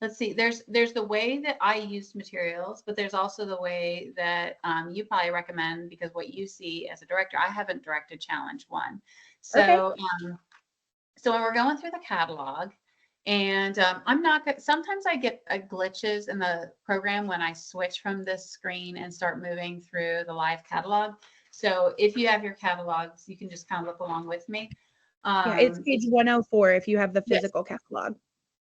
let's see, there's the way that I used materials, but there's also the way that you probably recommend, because what you see as a director, I haven't directed Challenge 1. So, so when we're going through the catalog, and sometimes I get glitches in the program when I switch from this screen and start moving through the live catalog. So if you have your catalogs, you can just kind of look along with me. It's page 104 if you have the physical catalog.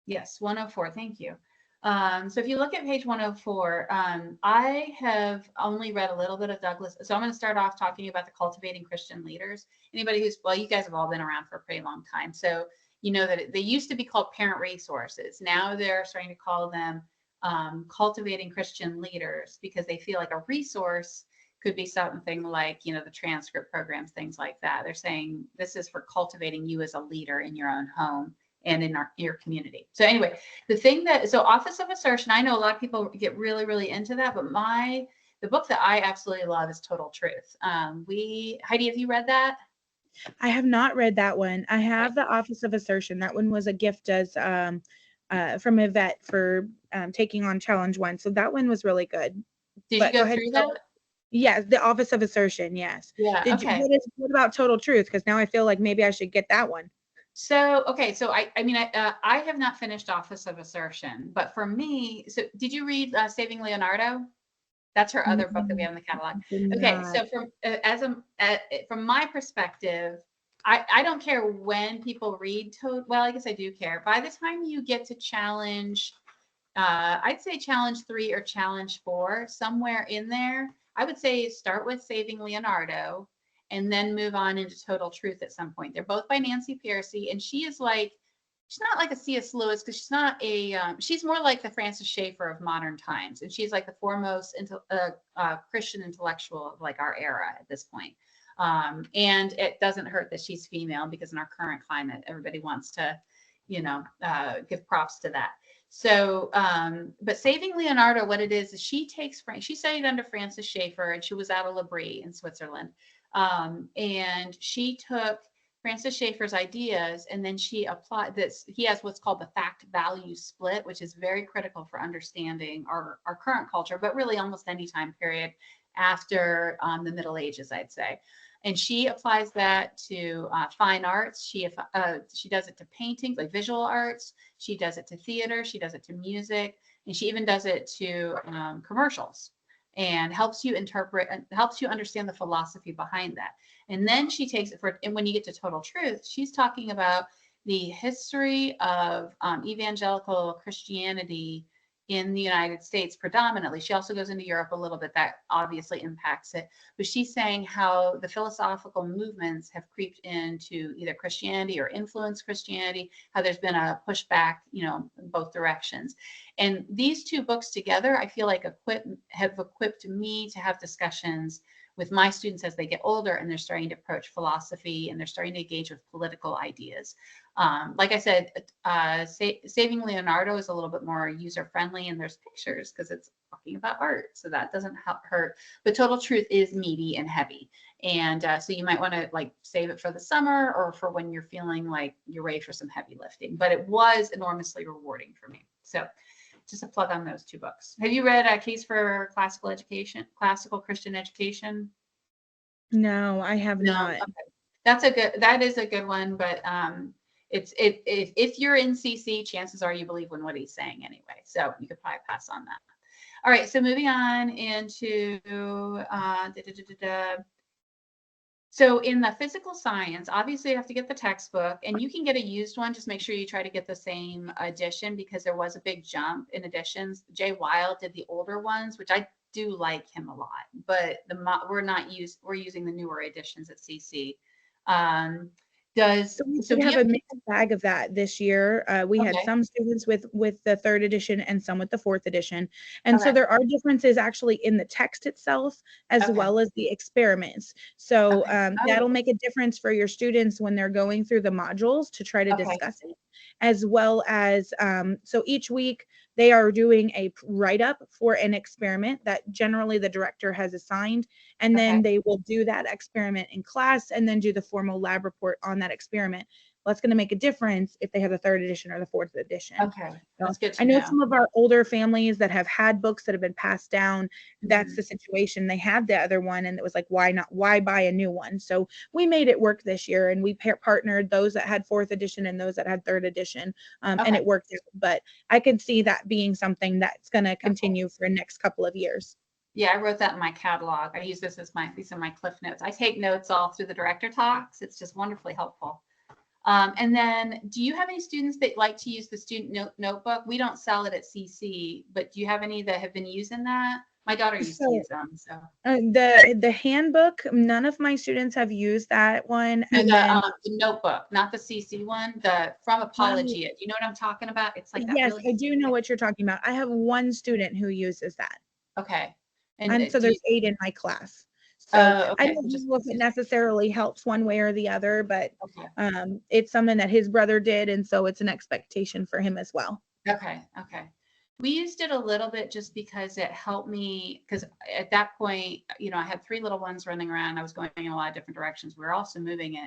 Yes, 104. Thank you. So if you look at page 104, I have only read a little bit of Douglas. So I'm going to start off talking about the Cultivating Christian Leaders. Anybody you guys have all been around for a pretty long time. So you know that they used to be called Parent Resources. Now they're starting to call them Cultivating Christian Leaders, because they feel like a resource could be something like, the transcript programs, things like that. They're saying this is for cultivating you as a leader in your own home and in your community. So anyway, Office of Assertion, I know a lot of people get really, really into that, but the book that I absolutely love is Total Truth. Heidi, have you read that? I have not read that one. I have the Office of Assertion. That one was a gift from Yvette for taking on Challenge 1. So that one was really good. Did you go through that? Yes, the Office of Assertion. Yes. Yeah. What about Total Truth? Because now I feel like maybe I should get that one. So, okay. So I have not finished Office of Assertion, but for me, so did you read Saving Leonardo? That's her other book that we have in the catalog. Okay. So from my perspective, I don't care when people read well, I guess I do care. By the time you get to challenge, I'd say challenge 3 or challenge 4, somewhere in there, I would say start with Saving Leonardo and then move on into Total Truth at some point. They're both by Nancy Pearcey, and she's not like a C.S. Lewis, because she's not she's more like the Francis Schaeffer of modern times. And she's like the foremost Christian intellectual of like our era at this point. And it doesn't hurt that she's female, because in our current climate, everybody wants to, give props to that. So, but Saving Leonardo, what it is she studied under Francis Schaeffer, and she was out of L'Abri in Switzerland. And she took Francis Schaeffer's ideas, and then she applied this. He has what's called the fact value split, which is very critical for understanding our current culture, but really almost any time period after the Middle Ages, I'd say. And she applies that to fine arts. She does it to paintings, like visual arts. She does it to theater. She does it to music, and she even does it to commercials, and helps you interpret and helps you understand the philosophy behind that. And then she takes it and when you get to Total Truth, she's talking about the history of evangelical Christianity in the United States predominantly. She also goes into Europe a little bit. That obviously impacts it. But she's saying how the philosophical movements have creeped into either Christianity or influenced Christianity, how there's been a pushback, in both directions. And these two books together, I feel like have equipped me to have discussions with my students as they get older, and they're starting to approach philosophy, and they're starting to engage with political ideas. Like I said, Saving Leonardo is a little bit more user-friendly, and there's pictures because it's talking about art, so that doesn't hurt. But Total Truth is meaty and heavy, and so you might want to save it for the summer or for when you're feeling like you're ready for some heavy lifting. But it was enormously rewarding for me. So just a plug on those two books. Have you read A Case for Classical Christian Education? No, I have not. Okay. That is a good one, but if you're in CC, chances are you believe in what he's saying anyway. So you could probably pass on that. All right, so moving on into So in the physical science, obviously you have to get the textbook, and you can get a used one. Just make sure you try to get the same edition, because there was a big jump in editions. Jay Wild did the older ones, which I do like him a lot, but we're using the newer editions at CC. We have a mixed bag of that this year. We had some students with the 3rd edition and some with the 4th edition. And so there are differences actually in the text itself, as well as the experiments. So that'll make a difference for your students when they're going through the modules to try to discuss it, as well as, so each week they are doing a write-up for an experiment that generally the director has assigned, and then they will do that experiment in class and then do the formal lab report on that experiment. Well, that's going to make a difference if they have the 3rd edition or the 4th edition. Okay, that's good to I know some of our older families that have had books that have been passed down, that's the situation. They had the other one, and it was like, why buy a new one? So we made it work this year, and we partnered those that had 4th edition and those that had 3rd edition, and it worked out. But I could see that being something that's going to continue for the next couple of years. Yeah, I wrote that in my catalog. I use this as these are my cliff notes. I take notes all through the director talks. It's just wonderfully helpful. And then, do you have any students that like to use the student notebook? We don't sell it at CC, but do you have any that have been using that? My daughter used to use them. So the handbook, none of my students have used that one. No, And the notebook, not the CC one, the From Apologia. Do you know what I'm talking about? It's like that. Yes, really I do know what you're talking about. I have one student who uses that. Okay. And so there's 8 in my class. So I don't know if it necessarily helps one way or the other, but it's something that his brother did, and so it's an expectation for him as well. Okay. We used it a little bit just because it helped me, because at that point, I had 3 little ones running around. I was going in a lot of different directions. We were also moving.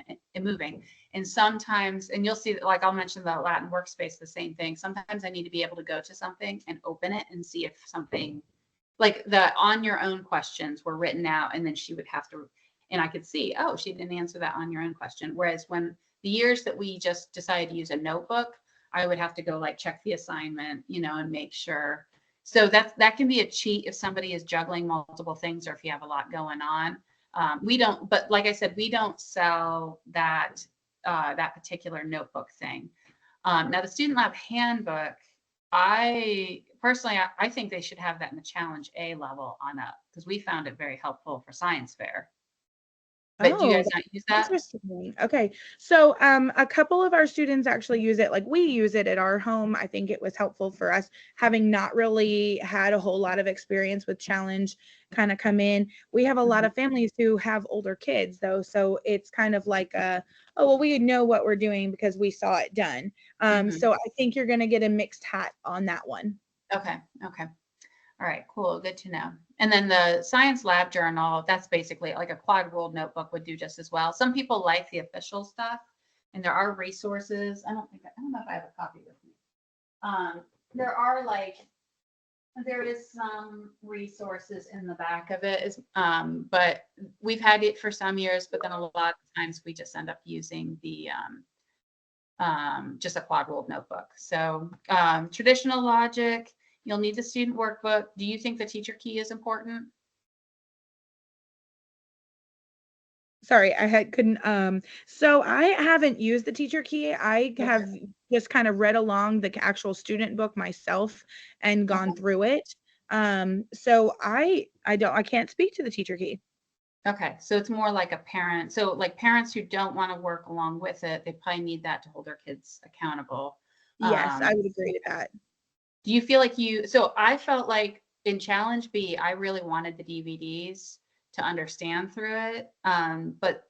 And sometimes, and you'll see that, like I'll mention the Latin workspace, the same thing. Sometimes I need to be able to go to something and open it and see if something, like the on your own questions were written out, and then she would have to, and I could see, oh, she didn't answer that on your own question. Whereas when the years that we just decided to use a notebook, I would have to go check the assignment, and make sure. So that can be a cheat if somebody is juggling multiple things, or if you have a lot going on. We don't, but like I said, we don't sell that particular notebook thing. Now the Student Lab handbook, I personally think they should have that in the Challenge A level on up, because we found it very helpful for science fair. But do you Oh, guys not use that? interesting. Okay. So a couple of our students actually use it, like we use it at our home. I think it was helpful for us having not really had a whole lot of experience with challenge kind of come in. We have a lot of families who have older kids though, so it's kind of like oh well, we know what we're doing because we saw it done. So I think you're going to get a mixed hat on that one. Okay. Okay. All right, cool. Good to know. And then the science lab journal, that's basically like a quad ruled notebook would do just as well. Some people like the official stuff, and there are resources. I don't know if I have a copy with me. There are there is some resources in the back of it, but we've had it for some years, but then a lot of times we just end up using the just a quad ruled notebook. So traditional logic, you'll need the student workbook. Do you think the teacher key is important? Sorry, couldn't. So I haven't used the teacher key. I have just kind of read along the actual student book myself and gone through it. So I can't speak to the teacher key. Okay, so it's more like a parent. So like parents who don't want to work along with it, they probably need that to hold their kids accountable. Yes, I would agree with that. Do you feel like so I felt like in Challenge B, I really wanted the DVDs to understand through it. But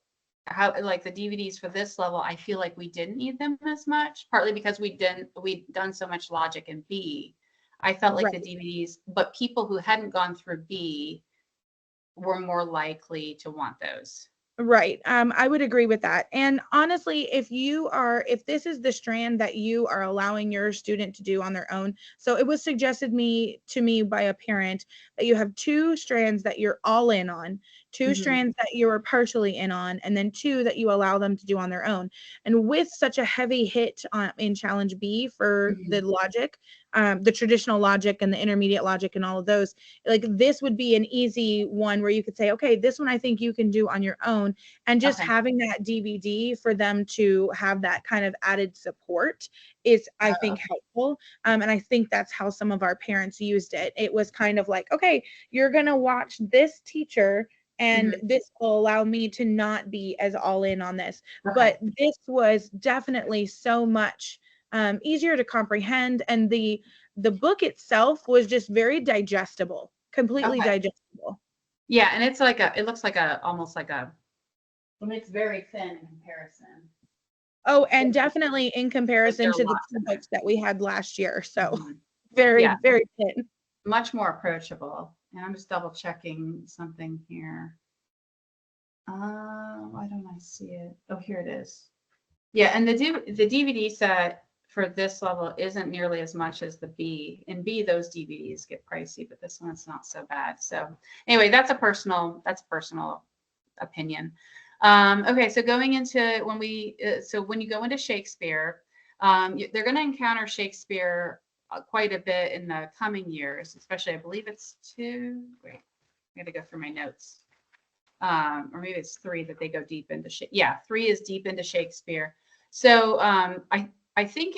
how like the DVDs for this level, I feel like we didn't need them as much, partly because we'd done so much logic in B. I felt like the DVDs, but people who hadn't gone through B were more likely to want those. Right. I would agree with that. And honestly, if this is the strand that you are allowing your student to do on their own, so it was suggested to me by a parent that you have 2 strands that you're all in on, 2 strands that you are partially in on, and then 2 that you allow them to do on their own. And with such a heavy hit in Challenge B for the logic, the traditional logic and the intermediate logic and all of those, like this would be an easy one where you could say, okay, this one I think you can do on your own. And just having that DVD for them to have that kind of added support is, I think, helpful. And I think that's how some of our parents used it. It was kind of like, okay, you're going to watch this teacher and this will allow me to not be as all in on this. But this was definitely so much easier to comprehend, and the book itself was just very digestible, completely digestible. Yeah, and it's like it looks like almost like and it's very thin in comparison. Oh, and definitely in comparison to the 2 books that we had last year. So very, very thin. Much more approachable. And I'm just double checking something here. Why don't I see it? Oh, here it is. Yeah, and the DVD set for this level isn't nearly as much as the B. In B, those DVDs get pricey, but this one's not so bad. So anyway, that's a personal opinion. Okay, so going into when you go into Shakespeare, they're going to encounter Shakespeare quite a bit in the coming years, especially I believe it's 2. Wait, I got to go through my notes. Or maybe it's 3 that they go deep into. 3 is deep into Shakespeare. So I think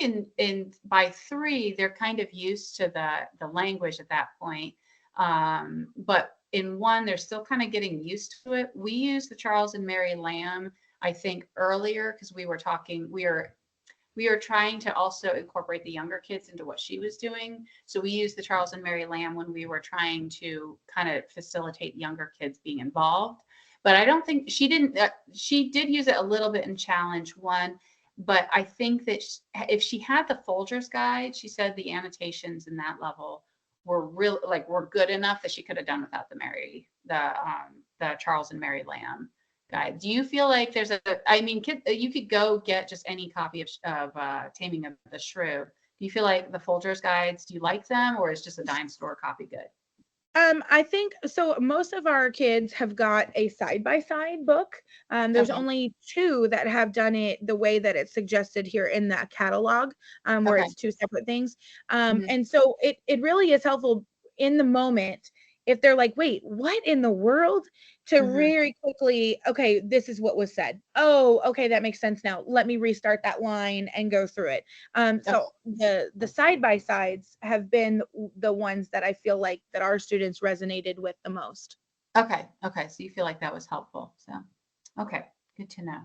by 3 they're kind of used to the language at that point, but in 1 they're still kind of getting used to it. We used the Charles and Mary Lamb, I think, earlier because we were trying to also incorporate the younger kids into what she was doing. So we used the Charles and Mary Lamb when we were trying to kind of facilitate younger kids being involved. But I don't think she did use it a little bit in Challenge 1. But I think that if she had the Folger's Guide, she said the annotations in that level were were good enough that she could have done without the Charles and Mary Lamb guide. Do you feel like there's you could go get just any copy of Taming of the Shrew. Do you feel like the Folger's Guides, do you like them, or is just a dime store copy good? I think so. Most of our kids have got a side-by-side book. There's only 2 that have done it the way that it's suggested here in that catalog, where it's 2 separate things. And so it really is helpful in the moment if they're like, wait, what in the world? To very quickly, okay, this is what was said. Oh, okay, that makes sense now. Let me restart that line and go through it. So the side-by-sides have been the ones that I feel like that our students resonated with the most. Okay. So you feel like that was helpful. So Okay, good to know.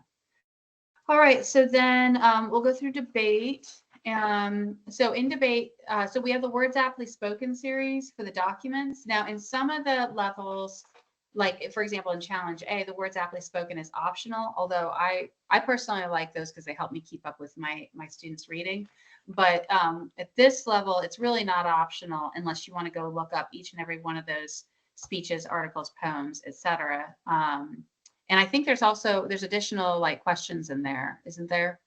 All right, so then we'll go through debate. So in debate, so we have the Words Aptly Spoken series for the documents. Now, in some of the levels, like for example, in Challenge A, the Words Aptly Spoken is optional, although I personally like those because they help me keep up with my students' reading. But at this level, it's really not optional unless you want to go look up each and every one of those speeches, articles, poems, etc. And I think there's additional like questions in there, isn't there?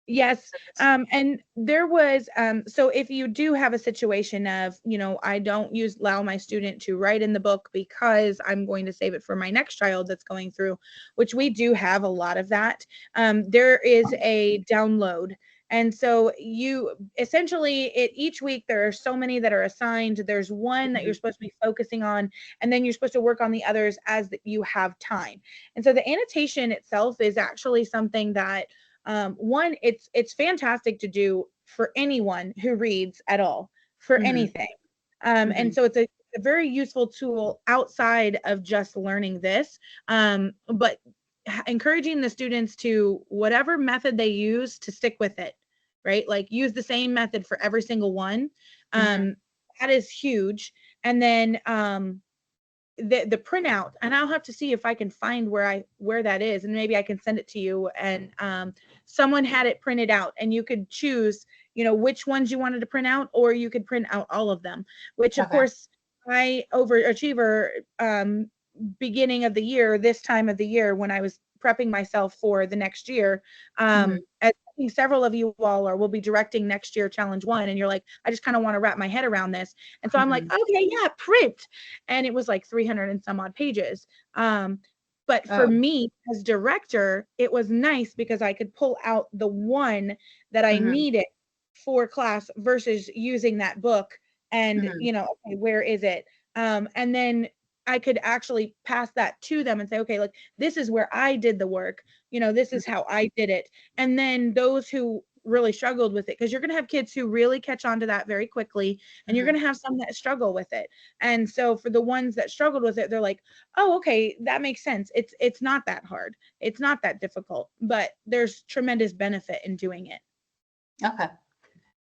Yes. And there was, so if you do have a situation of, I don't allow my student to write in the book because I'm going to save it for my next child that's going through, which we do have a lot of that. There is a download. And so you essentially each week there are so many that are assigned. There's one that you're supposed to be focusing on, and then you're supposed to work on the others as you have time. And so the annotation itself is actually something that one, it's fantastic to do for anyone who reads at all, for anything. And so it's a very useful tool outside of just learning this. But encouraging the students to whatever method they use to stick with it, right? Like use the same method for every single one. That is huge. And then the printout, and I'll have to see if I can find where that is, and maybe I can send it to you. And someone had it printed out, and you could choose, which ones you wanted to print out, or you could print out all of them. Which of course, I overachiever, beginning of the year, this time of the year when I was prepping myself for the next year, as I think several of you all will be directing next year Challenge 1, and you're like, I just kind of want to wrap my head around this. And so I'm like, okay, yeah, print. And it was like 300 and some odd pages. But for me as director, it was nice because I could pull out the one that I needed for class versus using that book and, okay, where is it? And then I could actually pass that to them and say, okay, look, this is where I did the work. This is how I did it. And then those who really struggled with it, because you're going to have kids who really catch on to that very quickly, and you're going to have some that struggle with it. And so for the ones that struggled with it, they're like, oh, okay, that makes sense. It's not that hard. It's not that difficult, but there's tremendous benefit in doing it. Okay.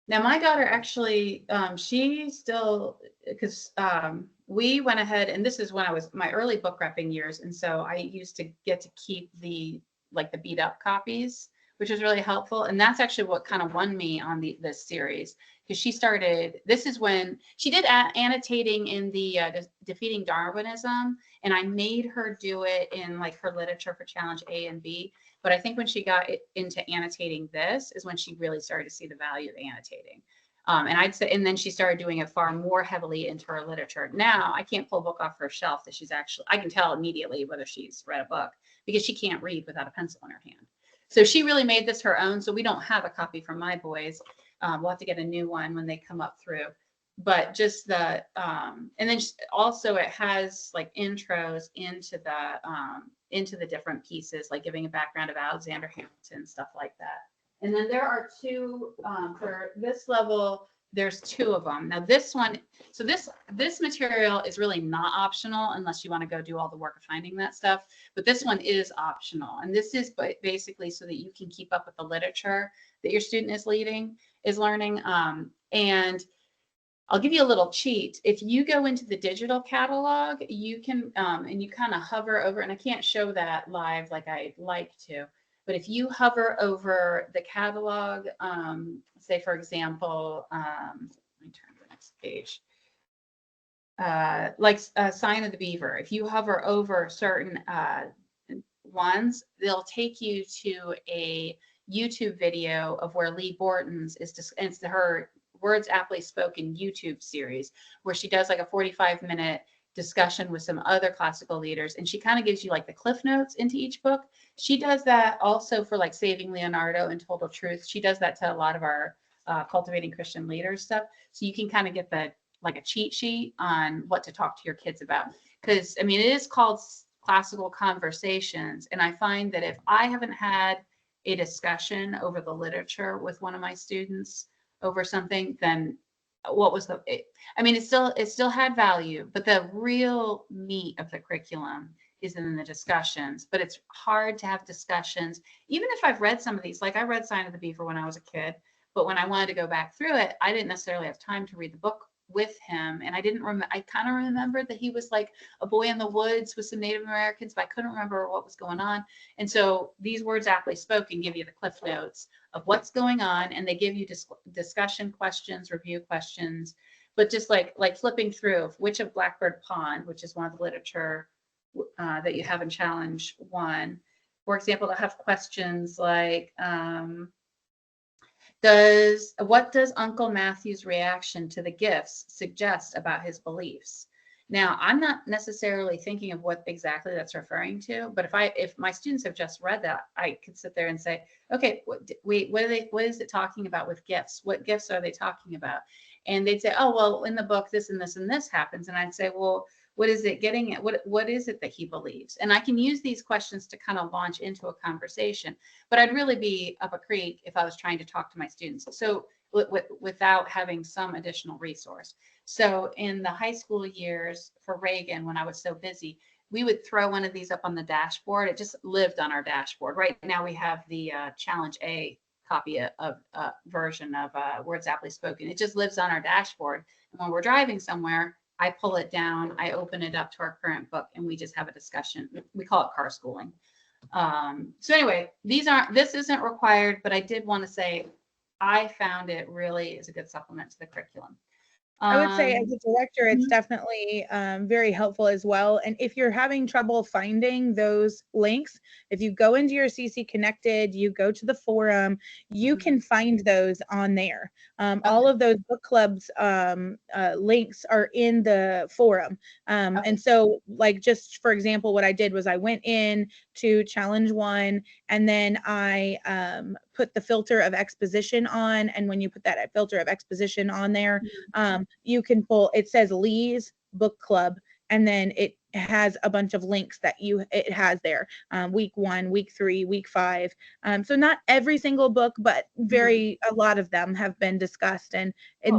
Now my daughter actually, she still, because we went ahead, and this is when I was my early book repping years, and so I used to get to keep the beat up copies, which was really helpful. And that's actually what kind of won me on this series, because she started, this is when she did annotating in the Defeating Darwinism, and I made her do it in like her literature for Challenge A and B. But I think when she got into annotating this is when she really started to see the value of annotating. And I'd say, and then she started doing it far more heavily into her literature. Now I can't pull a book off her shelf that she's actually, I can tell immediately whether she's read a book, because she can't read without a pencil in her hand. So she really made this her own. So we don't have a copy for my boys. We'll have to get a new one when they come up through. But just the, and then also it has like intros into the different pieces, like giving a background of Alexander Hamilton, stuff like that. And then there are two, for this level, there's two of them. Now this one, so this material is really not optional unless you want to go do all the work of finding that stuff. But this one is optional. And this is basically so that you can keep up with the literature that your student is learning. And I'll give you a little cheat. If you go into the digital catalog, you can, and you kind of hover over, and I can't show that live like I'd like to, but if you hover over the catalog, say for example, let me turn to the next page, like Sign of the Beaver. If you hover over certain ones, they'll take you to a YouTube video of where Lee Borton's it's her Words Aptly Spoken YouTube series, where she does like a 45-minute discussion with some other classical leaders, and she kind of gives you like the cliff notes into each book. She does that also for like Saving Leonardo and Total Truth. She does that to a lot of our Cultivating Christian Leaders stuff. So you can kind of get like a cheat sheet on what to talk to your kids about. Because I mean, it is called Classical Conversations, and I find that if I haven't had a discussion over the literature with one of my students over something, then what was I mean, it still had value, but the real meat of the curriculum is in the discussions, but it's hard to have discussions. Even if I've read some of these, like I read Sign of the Beaver when I was a kid, but when I wanted to go back through it, I didn't necessarily have time to read the book with him. And I didn't remember, I kind of remembered that he was like a boy in the woods with some Native Americans, but I couldn't remember what was going on. And so these Words Aptly Spoken give you the cliff notes of what's going on, and they give you discussion questions, review questions, but just like flipping through which of Blackbird Pond, which is one of the literature that you have in Challenge 1. For example, they'll have questions like, what does Uncle Matthew's reaction to the gifts suggest about his beliefs? Now, I'm not necessarily thinking of what exactly that's referring to, but if my students have just read that, I could sit there and say, okay, what is it talking about with gifts? What gifts are they talking about? And they'd say, oh, well, in the book, this and this and this happens. And I'd say, well, what is it getting at? What is it that he believes? And I can use these questions to kind of launch into a conversation, but I'd really be up a creek if I was trying to talk to my students. So without having some additional resource. So in the high school years for Reagan, when I was so busy, we would throw one of these up on the dashboard. It just lived on our dashboard. Right now we have the Challenge A copy of version of Words Aptly Spoken. It just lives on our dashboard. And when we're driving somewhere, I pull it down, I open it up to our current book, and we just have a discussion. We call it car schooling. So anyway, this isn't required, but I did want to say I found it really is a good supplement to the curriculum. I would say as a director, it's definitely very helpful as well. And if you're having trouble finding those links, if you go into your CC Connected, you go to the forum, you can find those on there. All of those book clubs links are in the forum. And so like, just for example, what I did was I went in to Challenge 1, and then I put the filter of exposition on. And when you put that filter of exposition on there, you can pull, it says Lee's Book Club, and then it has a bunch of links that it has there, week 1, week 3, week 5. So not every single book, but a lot of them have been discussed, and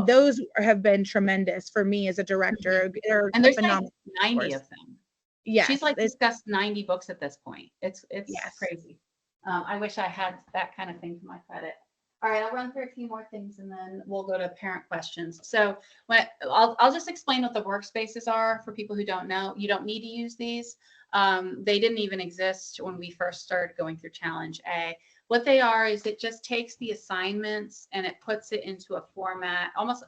those have been tremendous for me as a director. And there's like 90 of them. Yeah, she's like discussed 90 books at this point. It's crazy. I wish I had that kind of thing to my credit. All right, I'll run through a few more things and then we'll go to parent questions. So I'll just explain what the workspaces are for people who don't know. You don't need to use these. They didn't even exist when we first started going through Challenge A. What they are is it just takes the assignments and it puts it into a format. Almost,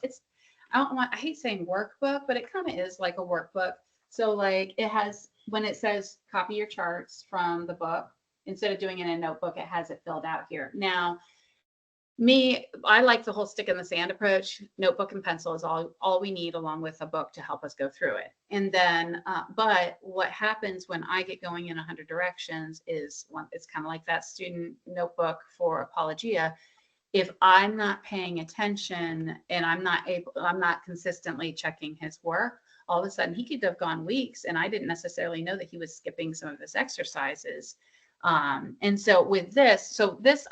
I hate saying workbook, but it kind of is like a workbook. So like it has, when it says copy your charts from the book, instead of doing it in a notebook, it has it filled out here. Now, I like the whole stick in the sand approach. Notebook and pencil is all we need, along with a book to help us go through it. And then, but what happens when I get going in 100 directions is it's kind of like that student notebook for Apologia. If I'm not paying attention and I'm not consistently checking his work, all of a sudden he could have gone weeks and I didn't necessarily know that he was skipping some of his exercises. And so with this,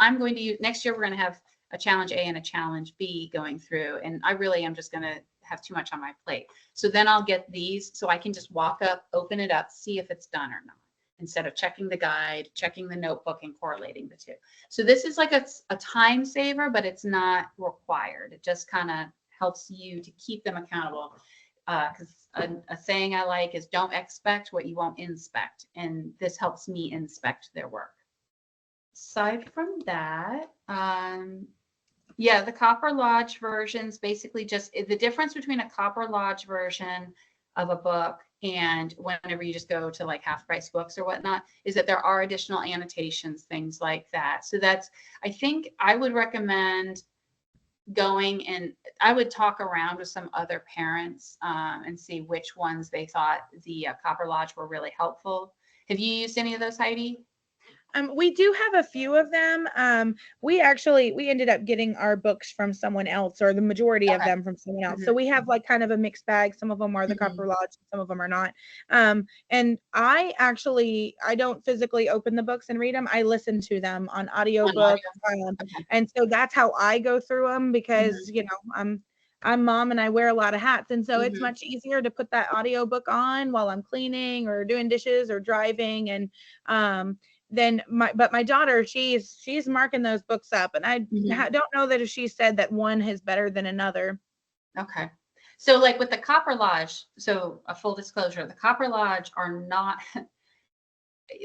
I'm going to use, next year we're going to have a Challenge A and a Challenge B going through, and I really am just going to have too much on my plate. So then I'll get these so I can just walk up, open it up, see if it's done or not, instead of checking the guide, checking the notebook, and correlating the two. So this is like a time saver, but it's not required. It just kind of helps you to keep them accountable. Because a saying I like is don't expect what you won't inspect. And this helps me inspect their work. Aside from that, the Copper Lodge versions, basically just the difference between a Copper Lodge version of a book and whenever you just go to like half price books or whatnot, is that there are additional annotations, things like that. So I think I would recommend going, and I would talk around with some other parents and see which ones they thought the Copper Lodge were really helpful. Have you used any of those, Heidi? We do have a few of them. We ended up getting our books from someone else, or the majority of them from someone else. So we have like kind of a mixed bag. Some of them are the Copper Lodge, some of them are not. And I don't physically open the books and read them. I listen to them on audiobook. And so that's how I go through them, because I'm mom and I wear a lot of hats. And so it's Mhm. much easier to put that audiobook on while I'm cleaning or doing dishes or driving. And then my daughter, she's marking those books up. And I Mhm. don't know that if she said that one is better than another. Okay. So like with the Copper Lodge, so a full disclosure, the Copper Lodge are not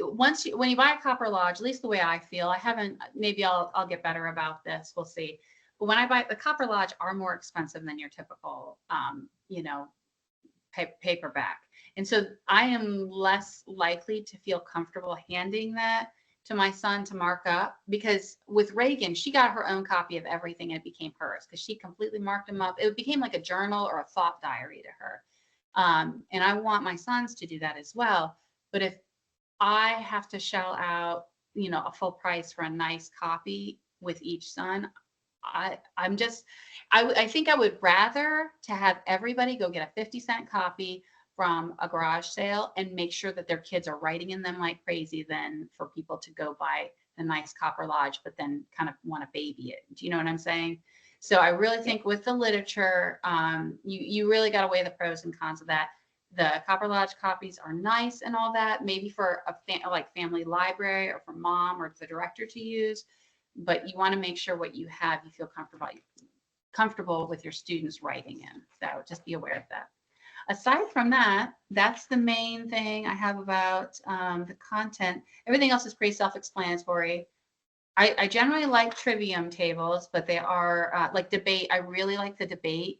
when you buy a Copper Lodge, at least the way I feel, I haven't, maybe I'll get better about this. We'll see. But when I buy the Copper Lodge are more expensive than your typical, paperback. And so I am less likely to feel comfortable handing that to my son to mark up, because with Reagan, she got her own copy of everything and it became hers because she completely marked them up. It became like a journal or a thought diary to her. And I want my sons to do that as well. But if I have to shell out, a full price for a nice copy with each son, I think I would rather to have everybody go get a 50-cent copy from a garage sale and make sure that their kids are writing in them like crazy than for people to go buy the nice Copper Lodge, but then kind of want to baby it. Do you know what I'm saying? So I really think with the literature, you really got to weigh the pros and cons of that. The Copper Lodge copies are nice and all that, maybe for like family library or for mom or the director to use, but you want to make sure what you have, you feel comfortable with your students writing in. So just be aware of that. Aside from that, that's the main thing I have about the content. Everything else is pretty self-explanatory. I generally like trivium tables, but they are like debate. I really like the debate.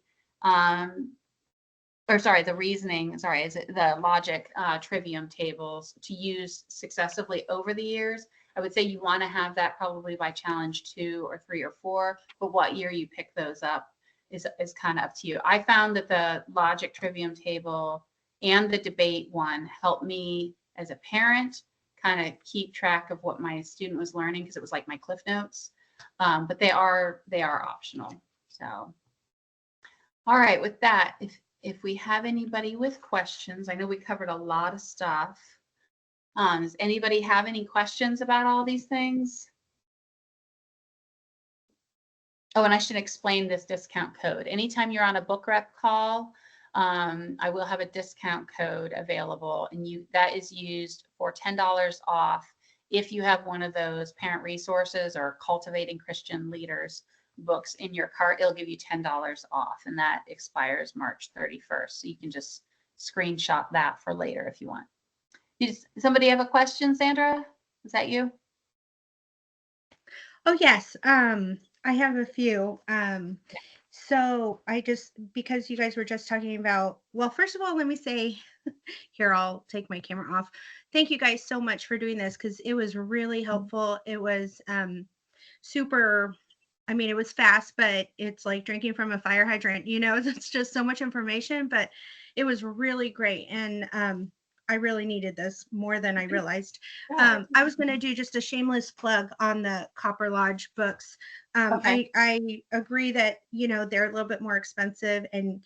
The reasoning, is it the logic trivium tables to use successively over the years. I would say you want to have that probably by challenge 2 or 3 or 4, but what year you pick those up is kind of up to you. I found that the logic trivium table and the debate one helped me as a parent kind of keep track of what my student was learning, because it was like my Cliff Notes. But they are optional. So, all right, with that, if we have anybody with questions, I know we covered a lot of stuff. Does anybody have any questions about all these things? Oh, and I should explain this discount code. Anytime you're on a book rep call, I will have a discount code available, and that is used for $10 off if you have one of those parent resources or Cultivating Christian Leaders books in your cart. It'll give you $10 off, and that expires March 31st. So you can just screenshot that for later if you want. Does somebody have a question, Sandra? Is that you? Oh, yes. I have a few. So because you guys were just talking about, well, first of all, let me say, here, I'll take my camera off. Thank you guys so much for doing this, because it was really helpful. It was super, it was fast, but it's like drinking from a fire hydrant, it's just so much information, but it was really great. And I really needed this more than I realized. I was going to do just a shameless plug on the Copper Lodge books. Okay. I agree that, they're a little bit more expensive, and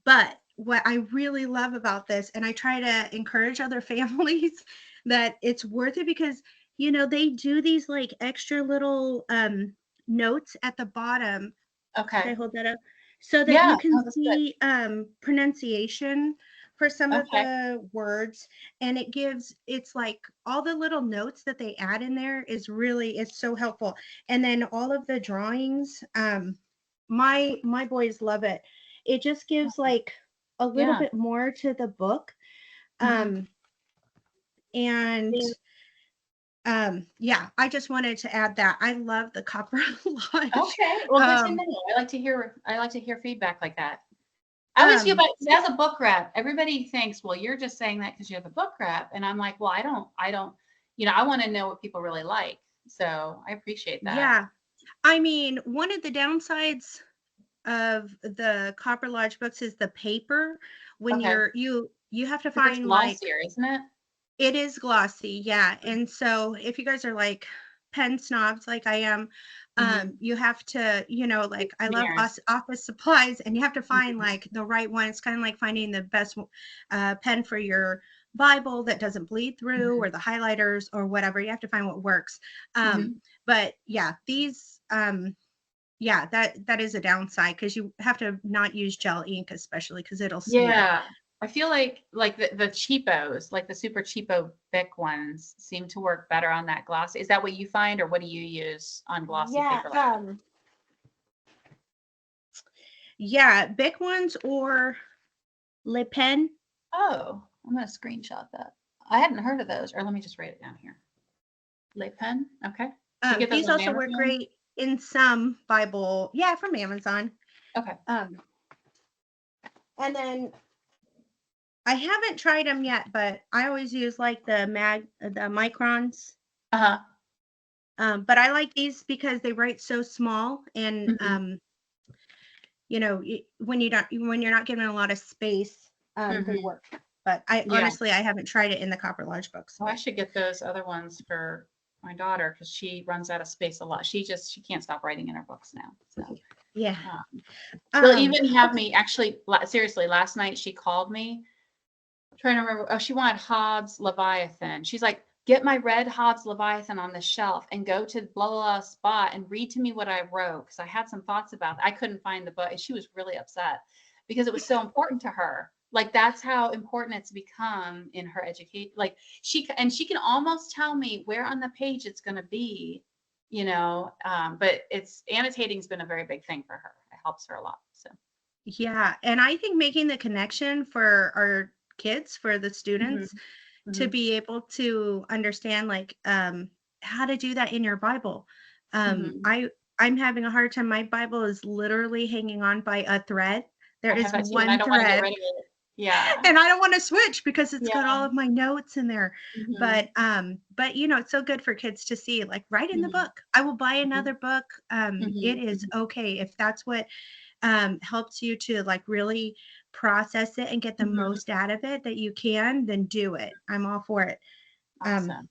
but what I really love about this, and I try to encourage other families that it's worth it, because, they do these like extra little notes at the bottom. Should I Okay. hold that up? So that Yeah. you can No, that's good. see pronunciation for some of Okay. the words, and it's like all the little notes that they add in there it's so helpful. And then all of the drawings, my boys love it. It just gives like a little Yeah. bit more to the book. Mhm. And yeah, I just wanted to add that. I love the Copper Lodge. Okay. Well, good to Um, know. I like to hear feedback like that. I always feel um, about, as a book rep, everybody thinks, well, you're just saying that because you're the book rep. And I'm like, well, I don't, I want to know what people really like. So I appreciate that. yeah. One of the downsides of the Copper Lodge books is the paper. When Okay. you have to 'Cause it's find like, glossier, isn't it? it is glossy, yeah. And so if you guys are like pen snobs like I am, Mhm. you have to, like, I love Mirrors. office supplies, and you have to find Mhm. like the right one. It's kind of like finding the best pen for your Bible that doesn't bleed through, Mhm. or the highlighters or whatever. You have to find what works. Mhm. But yeah, these yeah, that is a downside because you have to not use gel ink, especially because it'll smear. Yeah. I feel like the cheapos, like the super cheapo Bic ones seem to work better on that gloss. Is that what you find, or what do you use on glossy Yeah, paper? Like yeah, Bic ones or Le Pen. oh, I'm gonna screenshot that. I hadn't heard of those, or let me just write it down here. Le Pen, okay. You get those These on also work Amazon? great in some Bible. Yeah, from Amazon. Okay. And then I haven't tried them yet, but I always use like the microns. Uh-huh. But I like these because they write so small, and you know, when you're not given a lot of space, they work. But I Yeah. honestly, I haven't tried it in the Copper Lodge books. Oh, I should get those other ones for my daughter because she runs out of space a lot. She can't stop writing in her books now. So Yeah. she'll even have me actually, seriously, last night she called me. I'm trying to remember. Oh, she wanted Hobbes Leviathan. She's like, get my red Hobbes Leviathan on the shelf and go to blah, blah, blah spot and read to me what I wrote. Because I had some thoughts about it. I couldn't find the book. And she was really upset because it was so important to her. Like that's how important it's become in her education. Like she can almost tell me where on the page it's going to be, you know, but it's annotating's been a very big thing for her. It helps her a lot. So yeah, and I think making the connection for our kids, for the students, to be able to understand like how to do that in your Bible. I'm having a hard time. My Bible is literally hanging on by a thread. There is one I don't want to get thread. rid of it. Yeah. And I don't want to switch because it's got all of my notes in there. But you know, it's so good for kids to see, like, write in the book. I will buy another book. It is okay if that's what helps you to like really process it and get the most out of it that you can, then do it. I'm all for it. Awesome.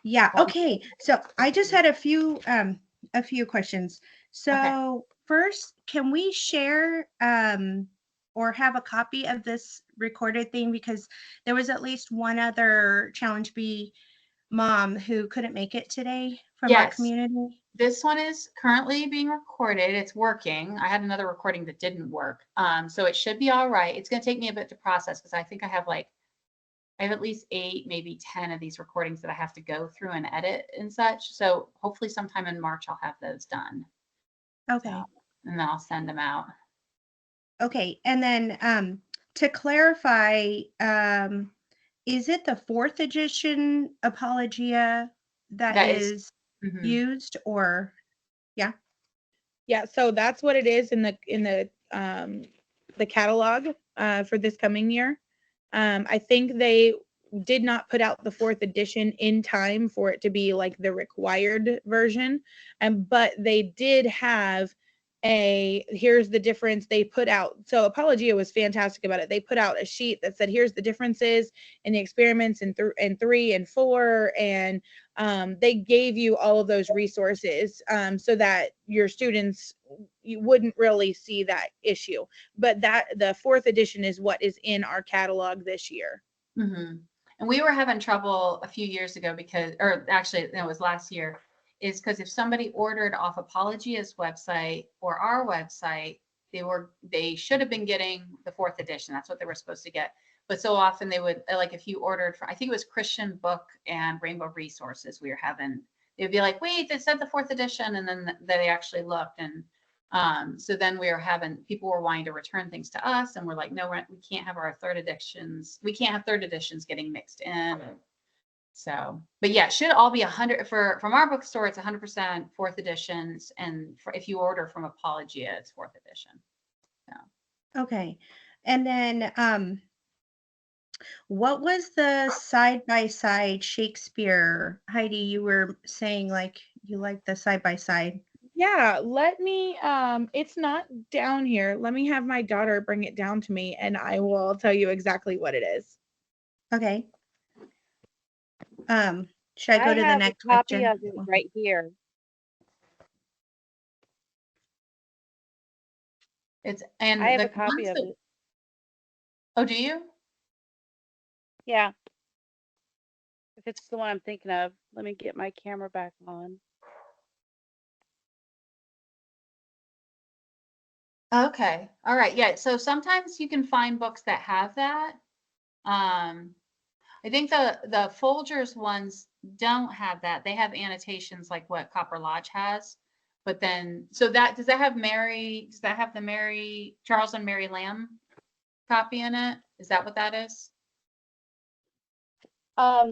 Yeah. Okay. So I just had a few questions. So first, can we share or have a copy of this recorded thing, because there was at least one other Challenge B mom who couldn't make it today from our community? This one is currently being recorded. It's working. I had another recording that didn't work. So it should be all right. It's going to take me a bit to process because I think I have at least 8, maybe 10 of these recordings that I have to go through and edit and such. So hopefully sometime in March, I'll have those done. Okay. And then I'll send them out. Okay. And then to clarify, is it the 4th edition Apologia that is used, or Yeah, so that's what it is in the catalog for this coming year. I think they did not put out the 4th edition in time for it to be like the required version, but they did have here's the difference they put out. So Apologia was fantastic about it. They put out a sheet that said here's the differences in the experiments in 3 and 4, and they gave you all of those resources so that your students, you wouldn't really see that issue. But that the 4th edition is what is in our catalog this year. And we were having trouble a few years ago or actually it was last year, is because if somebody ordered off Apologia's website or our website, they should have been getting the 4th edition. That's what they were supposed to get. But so often they would, like, if you ordered from, I think it was Christian Book and Rainbow Resources, we were having, they'd be like, wait, they said the 4th edition, and then they actually looked, and so then people were wanting to return things to us, and we're like, no, we can't have our 3rd editions. We can't have 3rd editions getting mixed in. So, but yeah, it should all be 100 from our bookstore. It's 100% 4th editions, and if you order from Apologia, it's 4th edition. So. Okay. And then what was the side-by-side Shakespeare? Heidi, you were saying like you like the side-by-side. Yeah, let me it's not down here. Let me have my daughter bring it down to me and I will tell you exactly what it is. Okay. Should I go to the next question? I have a copy of it right here. I have a copy of it. Oh, do you? Yeah. If it's the one I'm thinking of, let me get my camera back on. Okay. All right. Yeah. So sometimes you can find books that have that. I think the Folgers ones don't have that. They have annotations like what Copper Lodge has. But then, so that does that have the Mary Charles and Mary Lamb copy in it? Is that what that is?